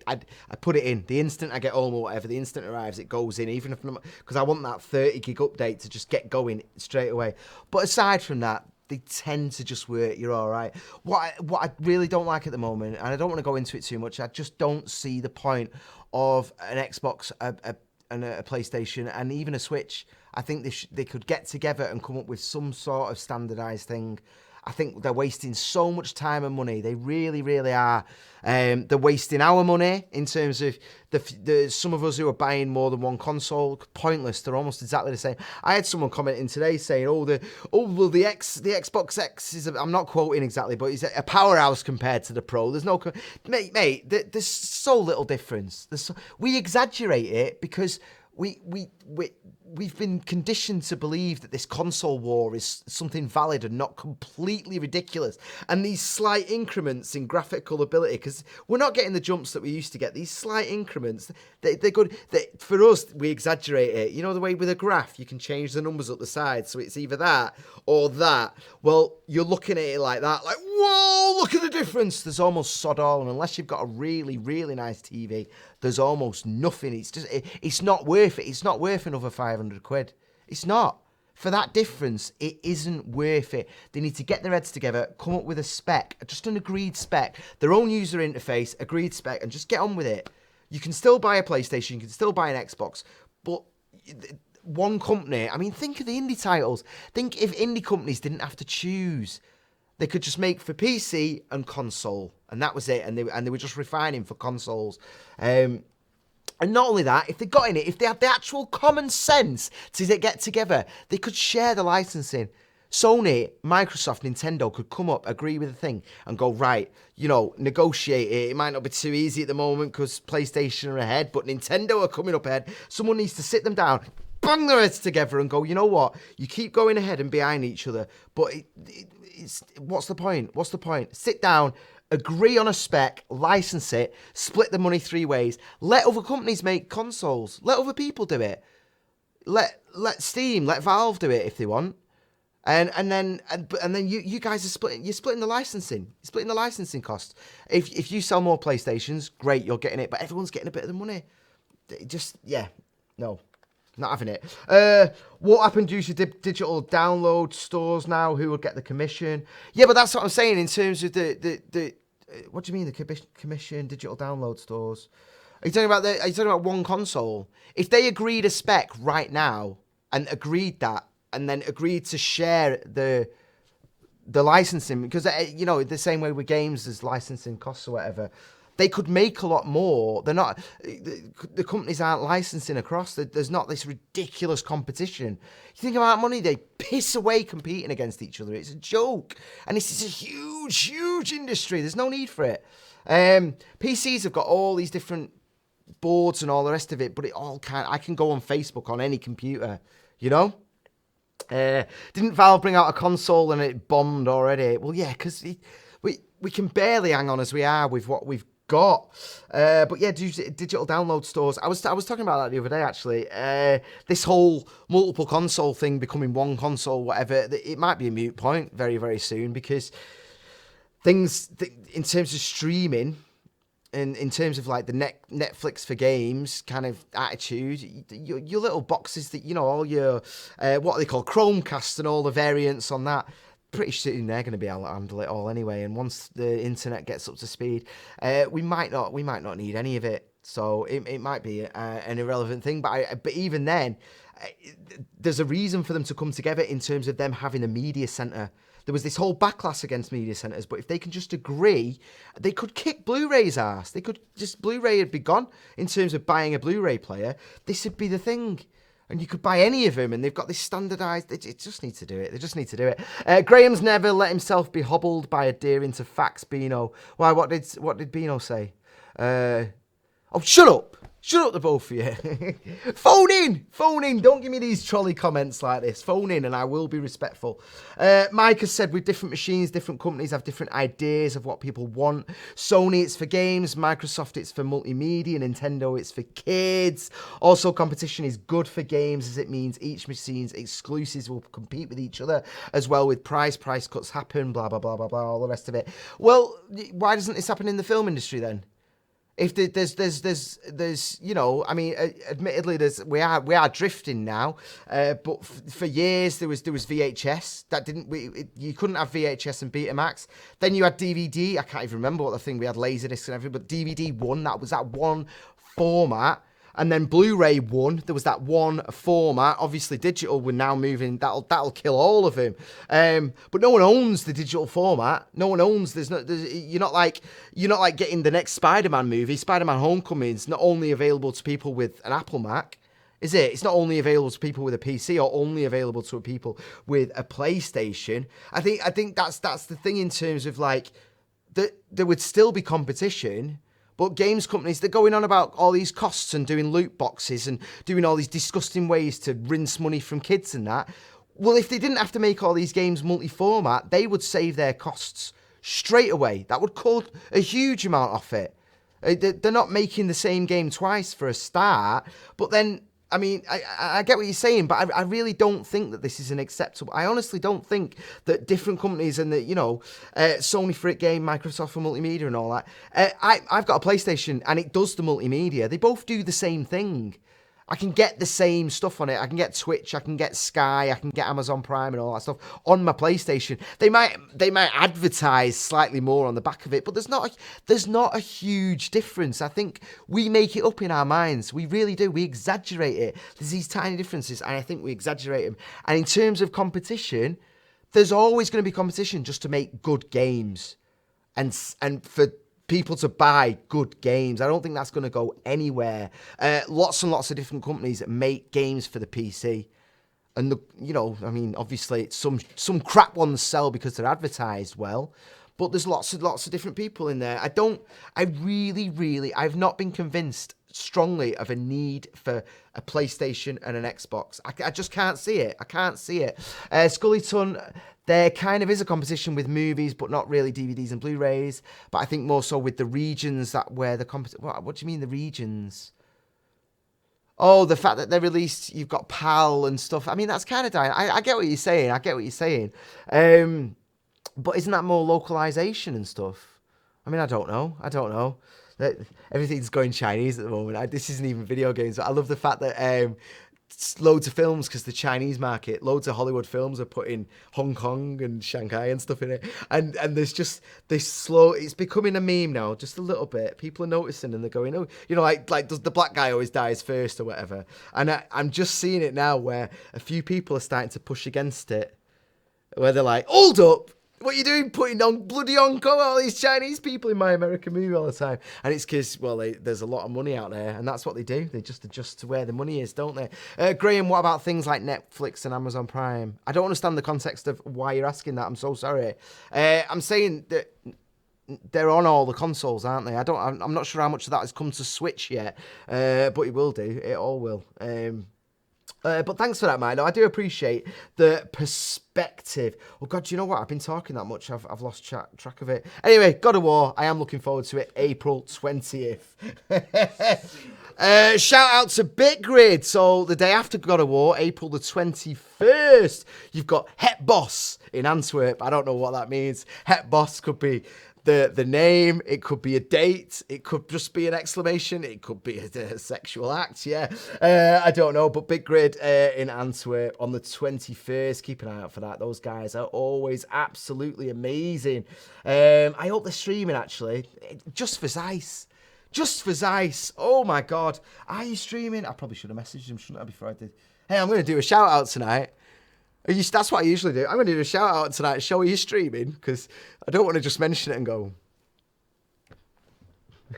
put it in. The instant I get home or whatever, the instant it arrives, it goes in, even if because I want that 30 gig update to just get going straight away. But aside from that, they tend to just work. You're all right. What I really don't like at the moment, and I don't want to go into it too much, I just don't see the point of an Xbox, and a PlayStation, and even a Switch. I think they could get together and come up with some sort of standardized thing. I think they're wasting so much time and money. They really, really are. They're wasting our money in terms of the some of us who are buying more than one console. Pointless. They're almost exactly the same. I had someone commenting today saying, the Xbox X is, I'm not quoting exactly, but it's a powerhouse compared to the Pro. There's no, mate. There's so little difference. We exaggerate it because we've been conditioned to believe that this console war is something valid and not completely ridiculous. And these slight increments in graphical ability, because we're not getting the jumps that we used to get. These slight increments, they're good. For us, we exaggerate it. You know the way with a graph, you can change the numbers up the side, so it's either that or that. Well, you're looking at it like that, like, whoa, look at the difference. There's almost sod all, and unless you've got a really, really nice TV, there's almost nothing. It's just, it's not worth it. It's not worth another 500 quid. It's not. For that difference, it isn't worth it. They need to get their heads together, come up with a spec, just an agreed spec, their own user interface, agreed spec, and just get on with it. You can still buy a PlayStation, you can still buy an Xbox, but one company, I mean, think of the indie titles. Think if indie companies didn't have to choose. They could just make for PC and console, and that was it. And they were just refining for consoles. And not only that, if they got in it, if they had the actual common sense to get together, they could share the licensing. Sony, Microsoft, Nintendo could come up, agree with the thing, and go, right, negotiate it. It might not be too easy at the moment because PlayStation are ahead, but Nintendo are coming up ahead. Someone needs to sit them down, bang their heads together and go, you know what? You keep going ahead and behind each other, but what's the point? What's the point? Sit down, agree on a spec, license it, split the money 3 ways. Let other companies make consoles. Let other people do it. Let Steam, let Valve do it if they want. And then you guys are splitting. You're splitting the licensing. You're splitting the licensing costs. If you sell more PlayStations, great, you're getting it. But everyone's getting a bit of the money. No. Not having it. What happened due to digital download stores now? Who will get the commission? Yeah, but that's what I'm saying in terms of the what do you mean the commission digital download stores? Are you talking about one console? If they agreed a spec right now and agreed that, and then agreed to share the licensing, because the same way with games, there's licensing costs or whatever. They could make a lot more. They're not. The companies aren't licensing across. There's not this ridiculous competition. You think about money, they piss away competing against each other. It's a joke, and this is a huge, huge industry. There's no need for it. PCs have got all these different boards and all the rest of it, but I can go on Facebook on any computer. Didn't Valve bring out a console and it bombed already? Well, yeah, because we can barely hang on as we are with what we've got. But yeah, digital download stores. I was talking about that the other day, actually. This whole multiple console thing becoming one console, whatever, it might be a moot point very, very soon, because things in terms of streaming and in terms of like the Netflix for games kind of attitude, your little boxes that, all your, what are they called, Chromecast and all the variants on that, pretty soon they're going to be able to handle it all anyway. And once the internet gets up to speed, we might not need any of it. So it might be an irrelevant thing. But even then, there's a reason for them to come together in terms of them having a media center. There was this whole backlash against media centers, but if they can just agree, they could kick Blu-ray's ass. They could just, Blu-ray would be gone in terms of buying a Blu-ray player. This would be the thing. And you could buy any of them, and they've got this standardised. They just need to do it. They just need to do it. Graham's never let himself be hobbled by adhering to facts, Beano. Why? What did Beano say? Oh, shut up! Shut up, the both of you. Phone in. Don't give me these trolley comments like this. Phone in, and I will be respectful. Mike has said with different machines, different companies have different ideas of what people want. Sony, it's for games. Microsoft, it's for multimedia. Nintendo, it's for kids. Also, competition is good for games, as it means each machine's exclusives will compete with each other, as well with price cuts happen, blah, blah, blah, blah, blah, all the rest of it. Well, why doesn't this happen in the film industry then? If there's admittedly we are drifting now, but for years there was VHS that you couldn't have VHS and Betamax. Then you had DVD. I can't even remember what the thing we had, Laserdisc and everything, but DVD won. That was that one format. And then Blu-ray won. There was that one format. Obviously, digital. We're now moving. That'll kill all of them. But no one owns the digital format. No one owns. You're not like getting the next Spider-Man movie. Spider-Man: Homecoming is not only available to people with an Apple Mac. Is it? It's not only available to people with a PC or only available to people with a PlayStation. I think that's the thing in terms of like there would still be competition. But games companies, they're going on about all these costs and doing loot boxes and doing all these disgusting ways to rinse money from kids and that. Well, if they didn't have to make all these games multi-format, they would save their costs straight away. That would cut a huge amount off it. They're not making the same game twice for a start, but then... I mean, I get what you're saying, but I really don't think that this is an acceptable... I honestly don't think that different companies and Sony for it game, Microsoft for multimedia and all that. I've got a PlayStation and it does the multimedia. They both do the same thing. I can get the same stuff on it. I can get Twitch, I can get Sky, I can get Amazon Prime and all that stuff on my PlayStation. They might advertise slightly more on the back of it, but there's not a huge difference. I think we make it up in our minds. We really do. We exaggerate it. There's these tiny differences, and I think we exaggerate them. And in terms of competition, there's always going to be competition just to make good games, and for people to buy good games. I don't think that's going to go anywhere. Lots and lots of different companies that make games for the PC. And, obviously some crap ones sell because they're advertised well. But there's lots of different people in there. I've not been convinced strongly of a need for a PlayStation and an Xbox. I just can't see it. I can't see it. Scullyton, there kind of is a competition with movies, but not really DVDs and Blu-rays. But I think more so with the regions where the competition... What do you mean the regions? Oh, the fact that they're released, you've got PAL and stuff. I mean, that's kind of dying. I get what you're saying. But isn't that more localization and stuff? I mean, I don't know. Everything's going Chinese at the moment. This isn't even video games. But I love the fact that loads of films, because the Chinese market, loads of Hollywood films are putting Hong Kong and Shanghai and stuff in it. And there's just this it's becoming a meme now, just a little bit. People are noticing and they're going, oh, like does the black guy always dies first or whatever? And I'm just seeing it now where a few people are starting to push against it, where they're like, hold up. What are you doing putting on bloody Hong Kong, all these Chinese people in my American movie all the time? And it's because, there's a lot of money out there, and that's what they do. They just adjust to where the money is, don't they? Graeme, what about things like Netflix and Amazon Prime? I don't understand the context of why you're asking that. I'm so sorry. I'm saying that they're on all the consoles, aren't they? I'm not sure how much of that has come to Switch yet, but it will do. It all will. But thanks for that, Milo. I do appreciate the perspective. Oh, God, do you know what? I've been talking that much. I've lost track of it. Anyway, God of War. I am looking forward to it. April 20th. Shout out to Bitgrid. So the day after God of War, April the 21st, you've got Het Boss in Antwerp. I don't know what that means. Het Boss could be the name, it could be a date, it could just be an exclamation, it could be a sexual act, yeah. I don't know, but Big Grid in Antwerp on the 21st, keep an eye out for that. Those guys are always absolutely amazing. I hope they're streaming, actually, just for Zeiss. Just for Zeiss. Oh my God. Are you streaming? I probably should have messaged him, shouldn't I, before I did. Hey, I'm going to do a shout out tonight. That's what I usually do. I'm going to do a shout out tonight. Show you streaming, because I don't want to just mention it and go.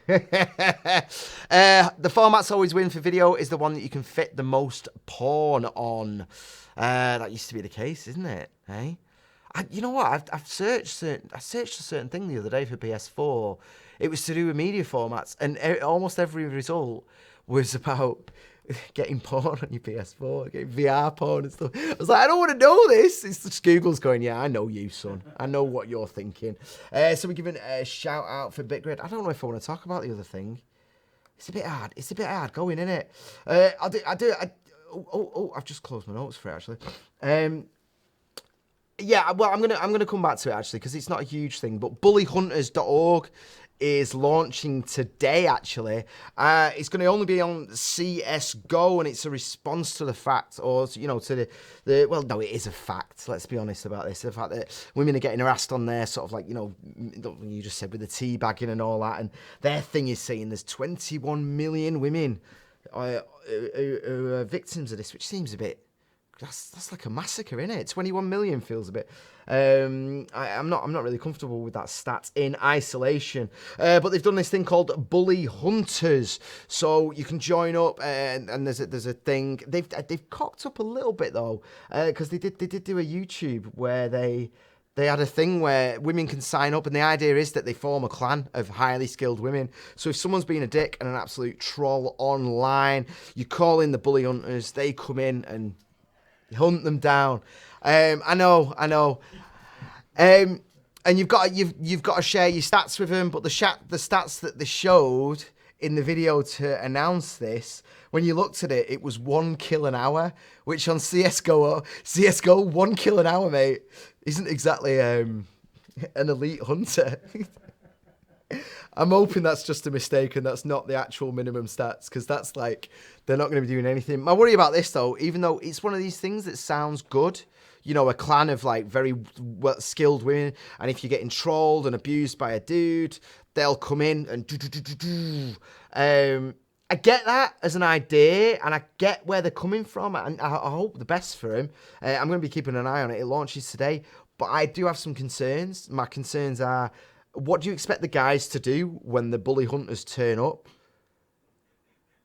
The format's always win for video is the one that you can fit the most porn on. That used to be the case, isn't it? Hey, you know what? I searched a certain thing the other day for PS4. It was to do with media formats, and almost every result was about getting porn on your PS4, getting VR porn and stuff. I was like, I don't want to know this. It's just Google's going, yeah, I know you, son. I know what you're thinking. So we're giving a shout out for Bitgrid. I don't know if I want to talk about the other thing. It's a bit hard. It's a bit hard going, isn't it? I've just closed my notes for it, actually. Yeah, well, I'm gonna come back to it, actually, because it's not a huge thing. But bullyhunters.org is launching today, actually. It's going to only be on CSGO, and it's a response to the fact, or, to the well, no, it is a fact, let's be honest about this, the fact that women are getting harassed on there, sort of like, you just said with the teabagging and all that, and their thing is saying there's 21 million women victims of this, which seems a bit. That's like a massacre, isn't it? 21 million feels a bit. I'm not really comfortable with that stat in isolation. But they've done this thing called Bully Hunters, so you can join up and there's a thing. They've cocked up a little bit though, because they did do a YouTube where they had a thing where women can sign up, and the idea is that they form a clan of highly skilled women. So if someone's being a dick and an absolute troll online, you call in the Bully Hunters. They come in and hunt them down. I know. And you've got to share your stats with them. But the stats that they showed in the video to announce this, when you looked at it, it was 1 kill an hour, which on CS:GO 1 kill an hour, mate, isn't exactly an elite hunter. I'm hoping that's just a mistake and that's not the actual minimum stats, because that's like, they're not going to be doing anything. My worry about this, though, even though it's one of these things that sounds good, you know, a clan of like very skilled women, and if you're getting trolled and abused by a dude, they'll come in and I get that as an idea, and I get where they're coming from, and I hope the best for him. I'm going to be keeping an eye on it. It launches today, but I do have some concerns. My concerns are, what do you expect the guys to do when the Bully Hunters turn up?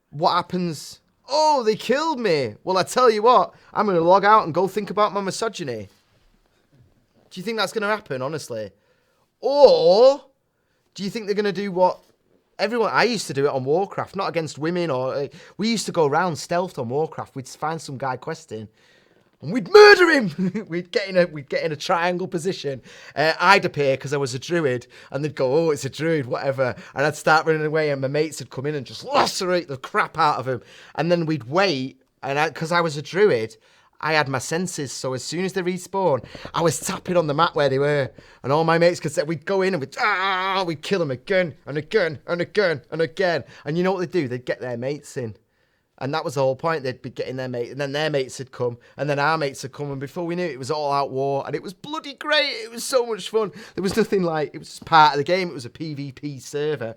What happens? Oh, they killed me. Well, I tell you what, I'm going to log out and go think about my misogyny. Do you think that's going to happen, honestly? Or do you think they're going to do what I used to do it on Warcraft, not against women, or we used to go around stealthed on Warcraft. We'd find some guy questing, and we'd murder him. we'd get in a triangle position. I'd appear because I was a druid, and they'd go, "Oh, it's a druid, whatever." And I'd start running away, and my mates would come in and just lacerate the crap out of him. And then we'd wait, and because I was a druid, I had my senses, so as soon as they respawn, I was tapping on the map where they were, and all my mates could say, we'd go in and we'd kill them again and again and again and again. And you know what they'd do? They'd get their mates in. And that was the whole point. They'd be getting their mates, and then their mates had come, and then our mates had come, and before we knew it, it was all out war, and it was bloody great. It was so much fun. There was nothing like, it was just part of the game. It was a PvP server,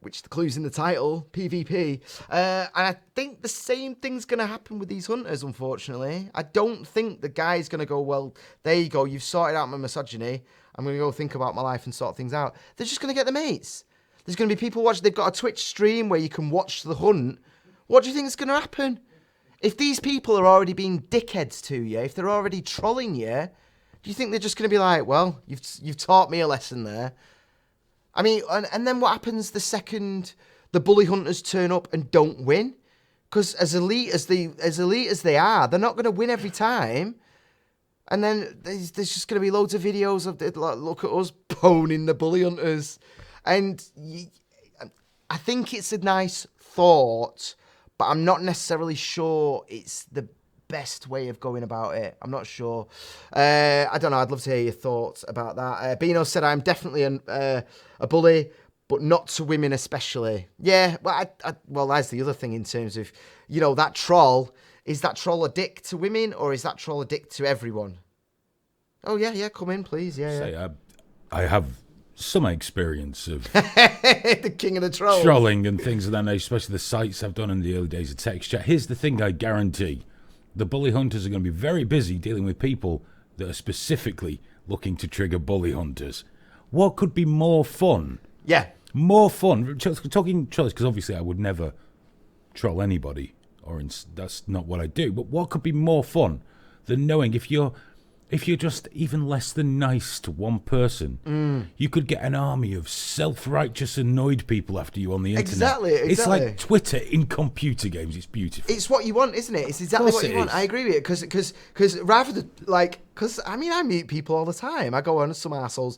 which the clue's in the title, PvP. And I think the same thing's going to happen with these hunters, unfortunately. I don't think the guy's going to go, well, there you go, you've sorted out my misogyny. I'm going to go think about my life and sort things out. They're just going to get the mates. There's going to be people watching. They've got a Twitch stream where you can watch the hunt. What do you think is going to happen? If these people are already being dickheads to you, if they're already trolling you, do you think they're just going to be like, well, you've taught me a lesson there? I mean, and then what happens the second the Bully Hunters turn up and don't win? Because as elite as they are, they're not going to win every time. And then there's just going to be loads of videos of, look at us boning the Bully Hunters. And I think it's a nice thought, but I'm not necessarily sure it's the best way of going about it. I'm not sure. I don't know. I'd love to hear your thoughts about that. Bino said, I'm definitely a bully, but not to women especially. Yeah, well, that's the other thing in terms of, you know, that troll. Is that troll a dick to women, or is that troll a dick to everyone? Oh, yeah, come in, please. Yeah. I have some experience of the king of the trolls. Trolling and things, and then especially the sites I've done in the early days of text chat. Here's the thing, I guarantee. The bully hunters are going to be very busy dealing with people that are specifically looking to trigger bully hunters. What could be more fun? Yeah. More fun. Talking trolls, because obviously I would never troll anybody, that's not what I do. But what could be more fun than knowing if you're just even less than nice to one person, you could get an army of self-righteous, annoyed people after you on the internet. Exactly. It's like Twitter in computer games. It's beautiful. It's what you want, isn't it? It's exactly what you want. I agree with it. Because rather than, I meet people all the time. I go on some assholes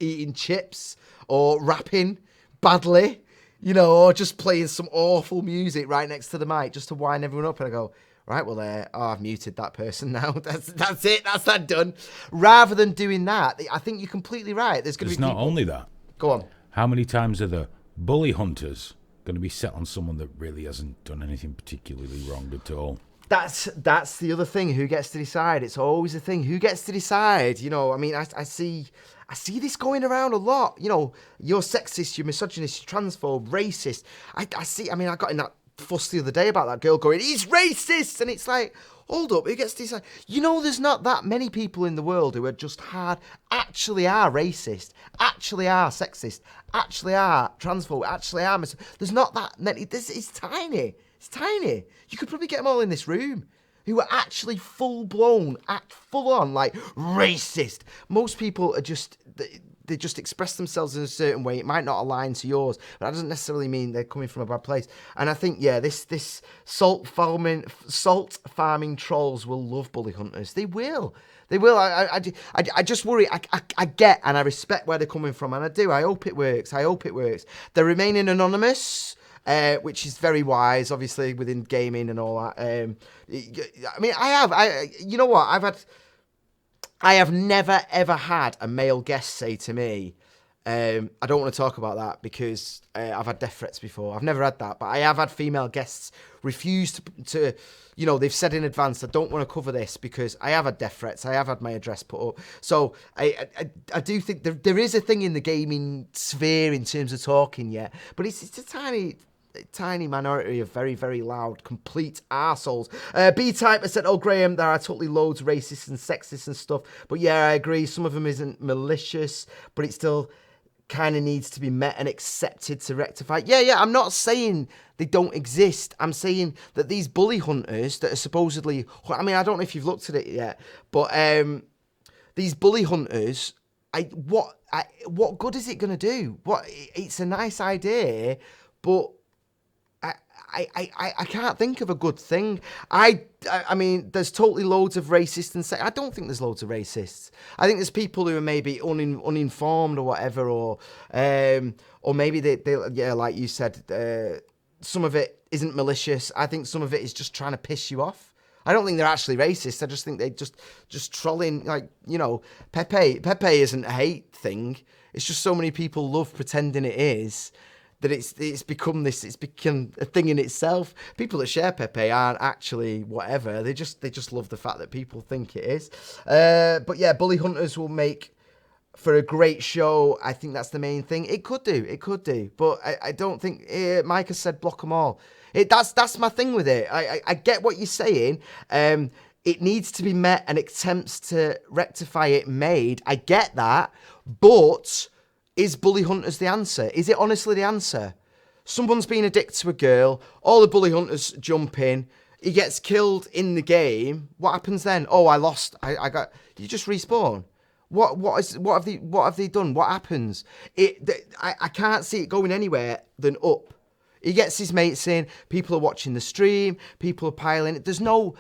eating chips or rapping badly, you know, or just playing some awful music right next to the mic just to wind everyone up. And I go, right, well, I've muted that person now. That's it. That's that done. Rather than doing that, I think you're completely right. There's going to be not only that. Go on. How many times are the bully hunters going to be set on someone that really hasn't done anything particularly wrong at all? That's the other thing. Who gets to decide? It's always a thing. Who gets to decide? You know, I mean, I see this going around a lot. You know, you're sexist, you're misogynist, you're transphobe, racist. I got in that fuss the other day about that girl going, he's racist, and it's like, hold up, who gets to decide? There's not that many people in the world who are just actually are racist, actually are sexist, actually are transphobic, actually are there's not that many. It's tiny. It's tiny. You could probably get them all in this room who are actually full-blown, full-on, like, racist. Most people are just, they just express themselves in a certain way. It might not align to yours, but that doesn't necessarily mean they're coming from a bad place. And I think, this salt farming trolls will love bully hunters. They will. They will. I just worry. I get and I respect where they're coming from, and I do. I hope it works. They're remaining anonymous. Which is very wise, obviously, within gaming and all that. I mean, you know what? I have never, ever had a male guest say to me, I don't want to talk about that because I've had death threats before. I've never had that, but I have had female guests refuse to they've said in advance, I don't want to cover this because I have had death threats. I have had my address put up. So I do think there is a thing in the gaming sphere in terms of talking, yeah, but it's a tiny minority of very, very loud, complete arseholes. B-Type has said, Graeme, there are totally loads of racists and sexist and stuff. But yeah, I agree. Some of them isn't malicious, but it still kind of needs to be met and accepted to rectify. Yeah, I'm not saying they don't exist. I'm saying that these bully hunters that are supposedly, I mean, I don't know if you've looked at it yet, but these bully hunters, what good is it going to do? It's a nice idea, but I can't think of a good thing. I mean, there's totally loads of racists and I don't think there's loads of racists. I think there's people who are maybe uninformed or whatever, or maybe they like you said, some of it isn't malicious. I think some of it is just trying to piss you off. I don't think they're actually racist. I just think they just trolling, like, Pepe isn't a hate thing. It's just so many people love pretending it is. That it's become a thing in itself. People that share Pepe aren't actually whatever. They just love the fact that people think it is. But yeah, bully hunters will make for a great show. I think that's the main thing. It could do. But I don't think Mike has said block them all. That's my thing with it. I get what you're saying. It needs to be met and attempts to rectify it made. I get that, but. Is bully hunters the answer? Is it honestly the answer? Someone's been a dick to a girl, all the bully hunters jump in, he gets killed in the game, what happens then? Oh, I lost, you just respawn. What have they done? What happens? I can't see it going anywhere than up. He gets his mates in, people are watching the stream, people are piling it. There's no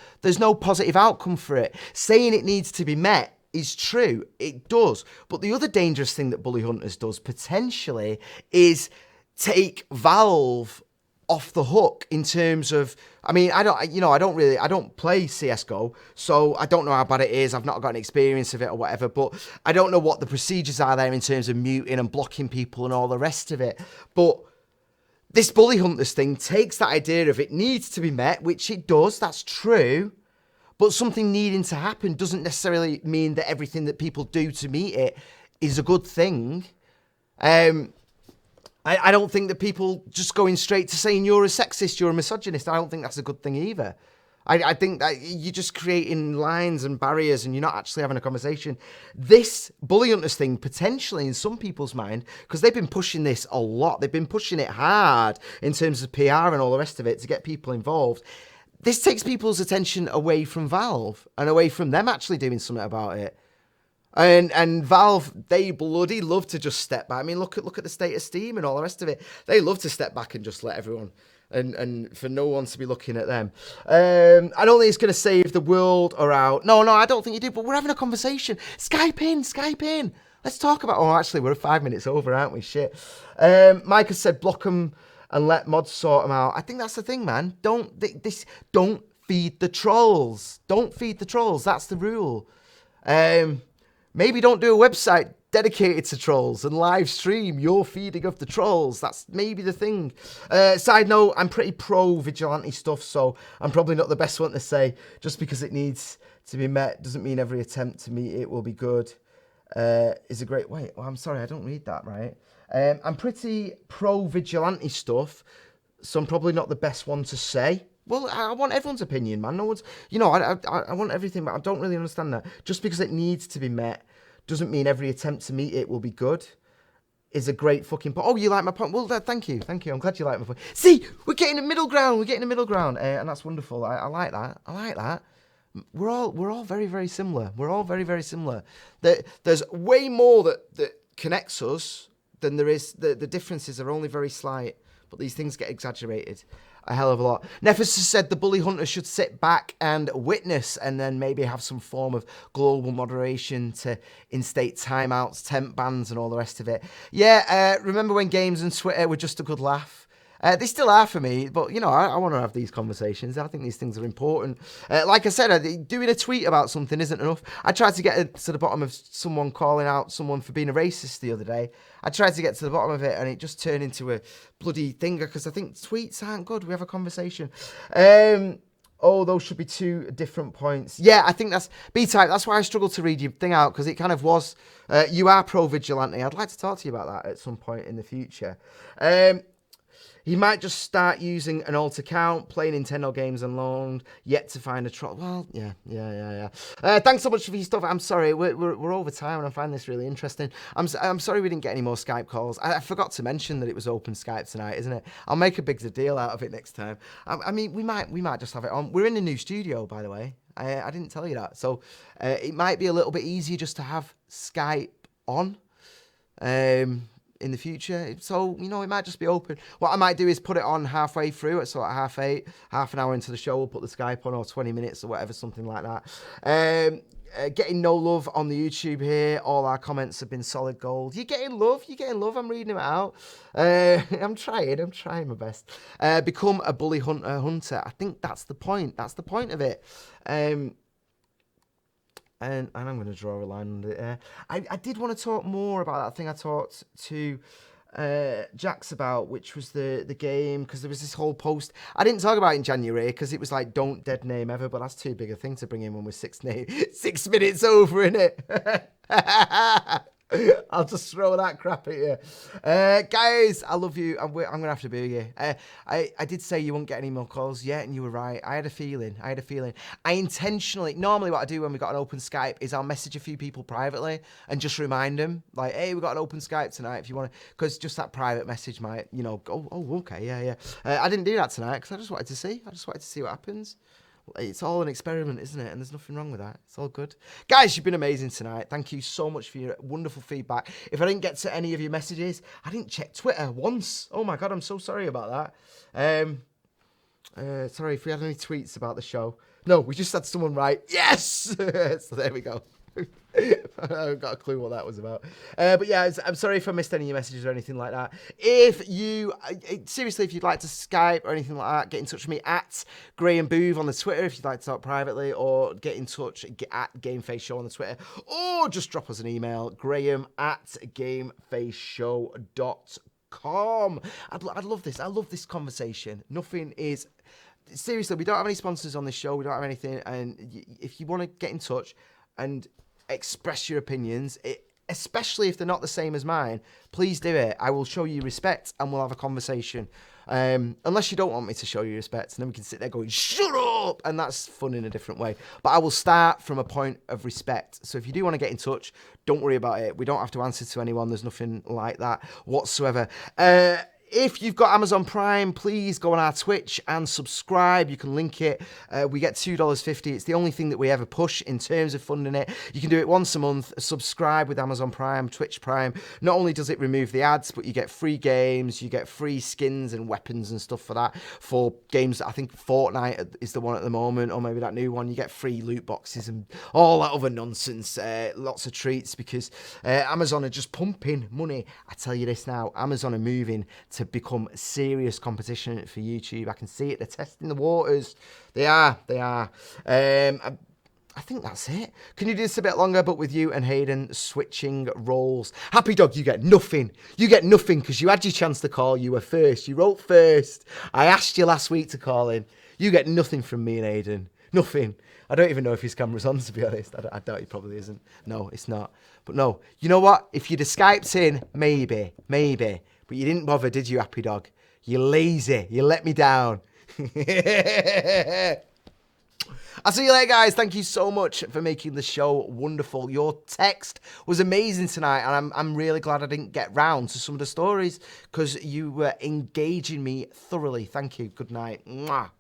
positive outcome for it. Saying it needs to be met is true, it does. But the other dangerous thing that Bully Hunters does potentially is take Valve off the hook in terms of, I mean, I don't play CSGO, so I don't know how bad it is. I've not got an experience of it or whatever, but I don't know what the procedures are there in terms of muting and blocking people and all the rest of it. But this Bully Hunters thing takes that idea of it needs to be met, which it does, that's true. But something needing to happen doesn't necessarily mean that everything that people do to meet it is a good thing. I don't think that people just going straight to saying you're a sexist, you're a misogynist, I don't think that's a good thing either. I think that you're just creating lines and barriers and you're not actually having a conversation. This Bully Hunters thing, potentially in some people's mind, because they've been pushing this a lot, they've been pushing it hard in terms of PR and all the rest of it to get people involved. This takes people's attention away from Valve and away from them actually doing something about it. And Valve, they bloody love to just step back. I mean, look at the state of Steam and all the rest of it. They love to step back and just let everyone, and for no one to be looking at them. I don't think it's going to save the world or out. No, I don't think you do, but we're having a conversation. Skype in. Let's talk about, actually, we're 5 minutes over, aren't we? Shit. Mike has said block them and let mods sort them out. I think that's the thing, man. Don't feed the trolls. Don't feed the trolls. That's the rule. Maybe don't do a website dedicated to trolls and live stream your feeding of the trolls. That's maybe the thing. Side note, I'm pretty pro vigilante stuff, so I'm probably not the best one to say. Just because it needs to be met doesn't mean every attempt to meet it will be good. Is a great way. Oh, I'm sorry, I don't read that right. I'm pretty pro vigilante stuff. so I'm probably not the best one to say. Well, I want everyone's opinion, man. No one's, I want everything, but I don't really understand that. Just because it needs to be met doesn't mean every attempt to meet it will be good. Is a great fucking point. Oh, you like my point? Well, thank you. I'm glad you like my point. See, we're getting a middle ground. And that's wonderful. I like that. We're all very, very similar. There's way more that connects us than there is. The differences are only very slight, but these things get exaggerated a hell of a lot. Nephis has said the bully hunter should sit back and witness and then maybe have some form of global moderation to instate timeouts, temp bans and all the rest of it. Yeah, remember when games and Twitter were just a good laugh? They still are for me, but, I want to have these conversations. I think these things are important. Like I said, doing a tweet about something isn't enough. I tried to get to the bottom of someone calling out someone for being a racist the other day. I tried to get to the bottom of it, and it just turned into a bloody thinger, because I think tweets aren't good. We have a conversation. Those should be two different points. Yeah, I think that's B-Type. That's why I struggled to read your thing out, because it kind of was, you are pro-vigilante. I'd like to talk to you about that at some point in the future. He might just start using an alt account, playing Nintendo games alone, yet to find a troll. Well, yeah. Thanks so much for your stuff. I'm sorry, we're over time, and I find this really interesting. I'm sorry we didn't get any more Skype calls. I forgot to mention that it was open Skype tonight, isn't it? I'll make a big deal out of it next time. I mean, we might just have it on. We're in a new studio, by the way. I didn't tell you that. So it might be a little bit easier just to have Skype on. In the future, so it might just be open. What I might do is put it on halfway through at sort of 7:30, half an hour into the show, we'll put the Skype on, or 20 minutes or whatever, something like that. Getting no love on the YouTube here. All our comments have been solid gold. You're getting love. I'm reading them out. I'm trying my best. Become a bully hunter. I think that's the point. That's the point of it. And I'm going to draw a line under it there. I did want to talk more about that thing I talked to Jax about, which was the game, because there was this whole post. I didn't talk about it in January because it was like, don't dead name ever, but that's too big a thing to bring in when we're 6 minutes over, innit? I'll just throw that crap at you. Guys, I love you. I'm going to have to boo you. I did say you won't get any more calls yet, and you were right. I had a feeling. I intentionally, normally what I do when we got an open Skype is I'll message a few people privately and just remind them, like, hey, we got an open Skype tonight if you want to, because just that private message might, go, oh, okay, yeah. I didn't do that tonight because I just wanted to see. What happens. It's all an experiment, isn't it? And there's nothing wrong with that. It's all good. Guys, you've been amazing tonight. Thank you so much for your wonderful feedback. If I didn't get to any of your messages, I didn't check Twitter once. Oh my God, I'm so sorry about that. Sorry if we had any tweets about the show. No, we just had someone write, yes! So there we go. I haven't got a clue what that was about. But yeah, I'm sorry if I missed any of your messages or anything like that. If you, seriously, if you'd like to Skype or anything like that, get in touch with me at Graeme Booth on the Twitter if you'd like to talk privately, or get in touch at GameFaceShow on the Twitter, or just drop us an email, graham@gamefaceshow.com. I'd love this. I love this conversation. Nothing is... Seriously, we don't have any sponsors on this show. We don't have anything. And if you want to get in touch and express your opinions, especially if they're not the same as mine, please do it. I will show you respect and we'll have a conversation. Unless you don't want me to show you respect, and then we can sit there going, shut up! And that's fun in a different way. But I will start from a point of respect. So if you do want to get in touch, don't worry about it. We don't have to answer to anyone. There's nothing like that whatsoever. If you've got Amazon Prime, please go on our Twitch and subscribe. You can link it. We get $2.50. It's the only thing that we ever push in terms of funding it. You can do it once a month. Subscribe with Amazon Prime, Twitch Prime. Not only does it remove the ads, but you get free games. You get free skins and weapons and stuff for that. For games that I think Fortnite is the one at the moment, or maybe that new one. You get free loot boxes and all that other nonsense. Lots of treats, because Amazon are just pumping money. I tell you this now, Amazon are moving to become serious competition for YouTube. I can see it. They're testing the waters. They are. I think that's it. Can you do this a bit longer, but with you and Hayden switching roles? Happy Dog, you get nothing. You get nothing because you had your chance to call. You were first. You wrote first. I asked you last week to call in. You get nothing from me and Hayden. Nothing. I don't even know if his camera's on, to be honest. I doubt he probably isn't. No, it's not. But no, you know what? If you'd have Skyped in, maybe. But you didn't bother, did you, Happy Dog? You're lazy. You let me down. I'll see you later, guys. Thank you so much for making the show wonderful. Your text was amazing tonight, and I'm really glad I didn't get round to some of the stories because you were engaging me thoroughly. Thank you. Good night. Mwah.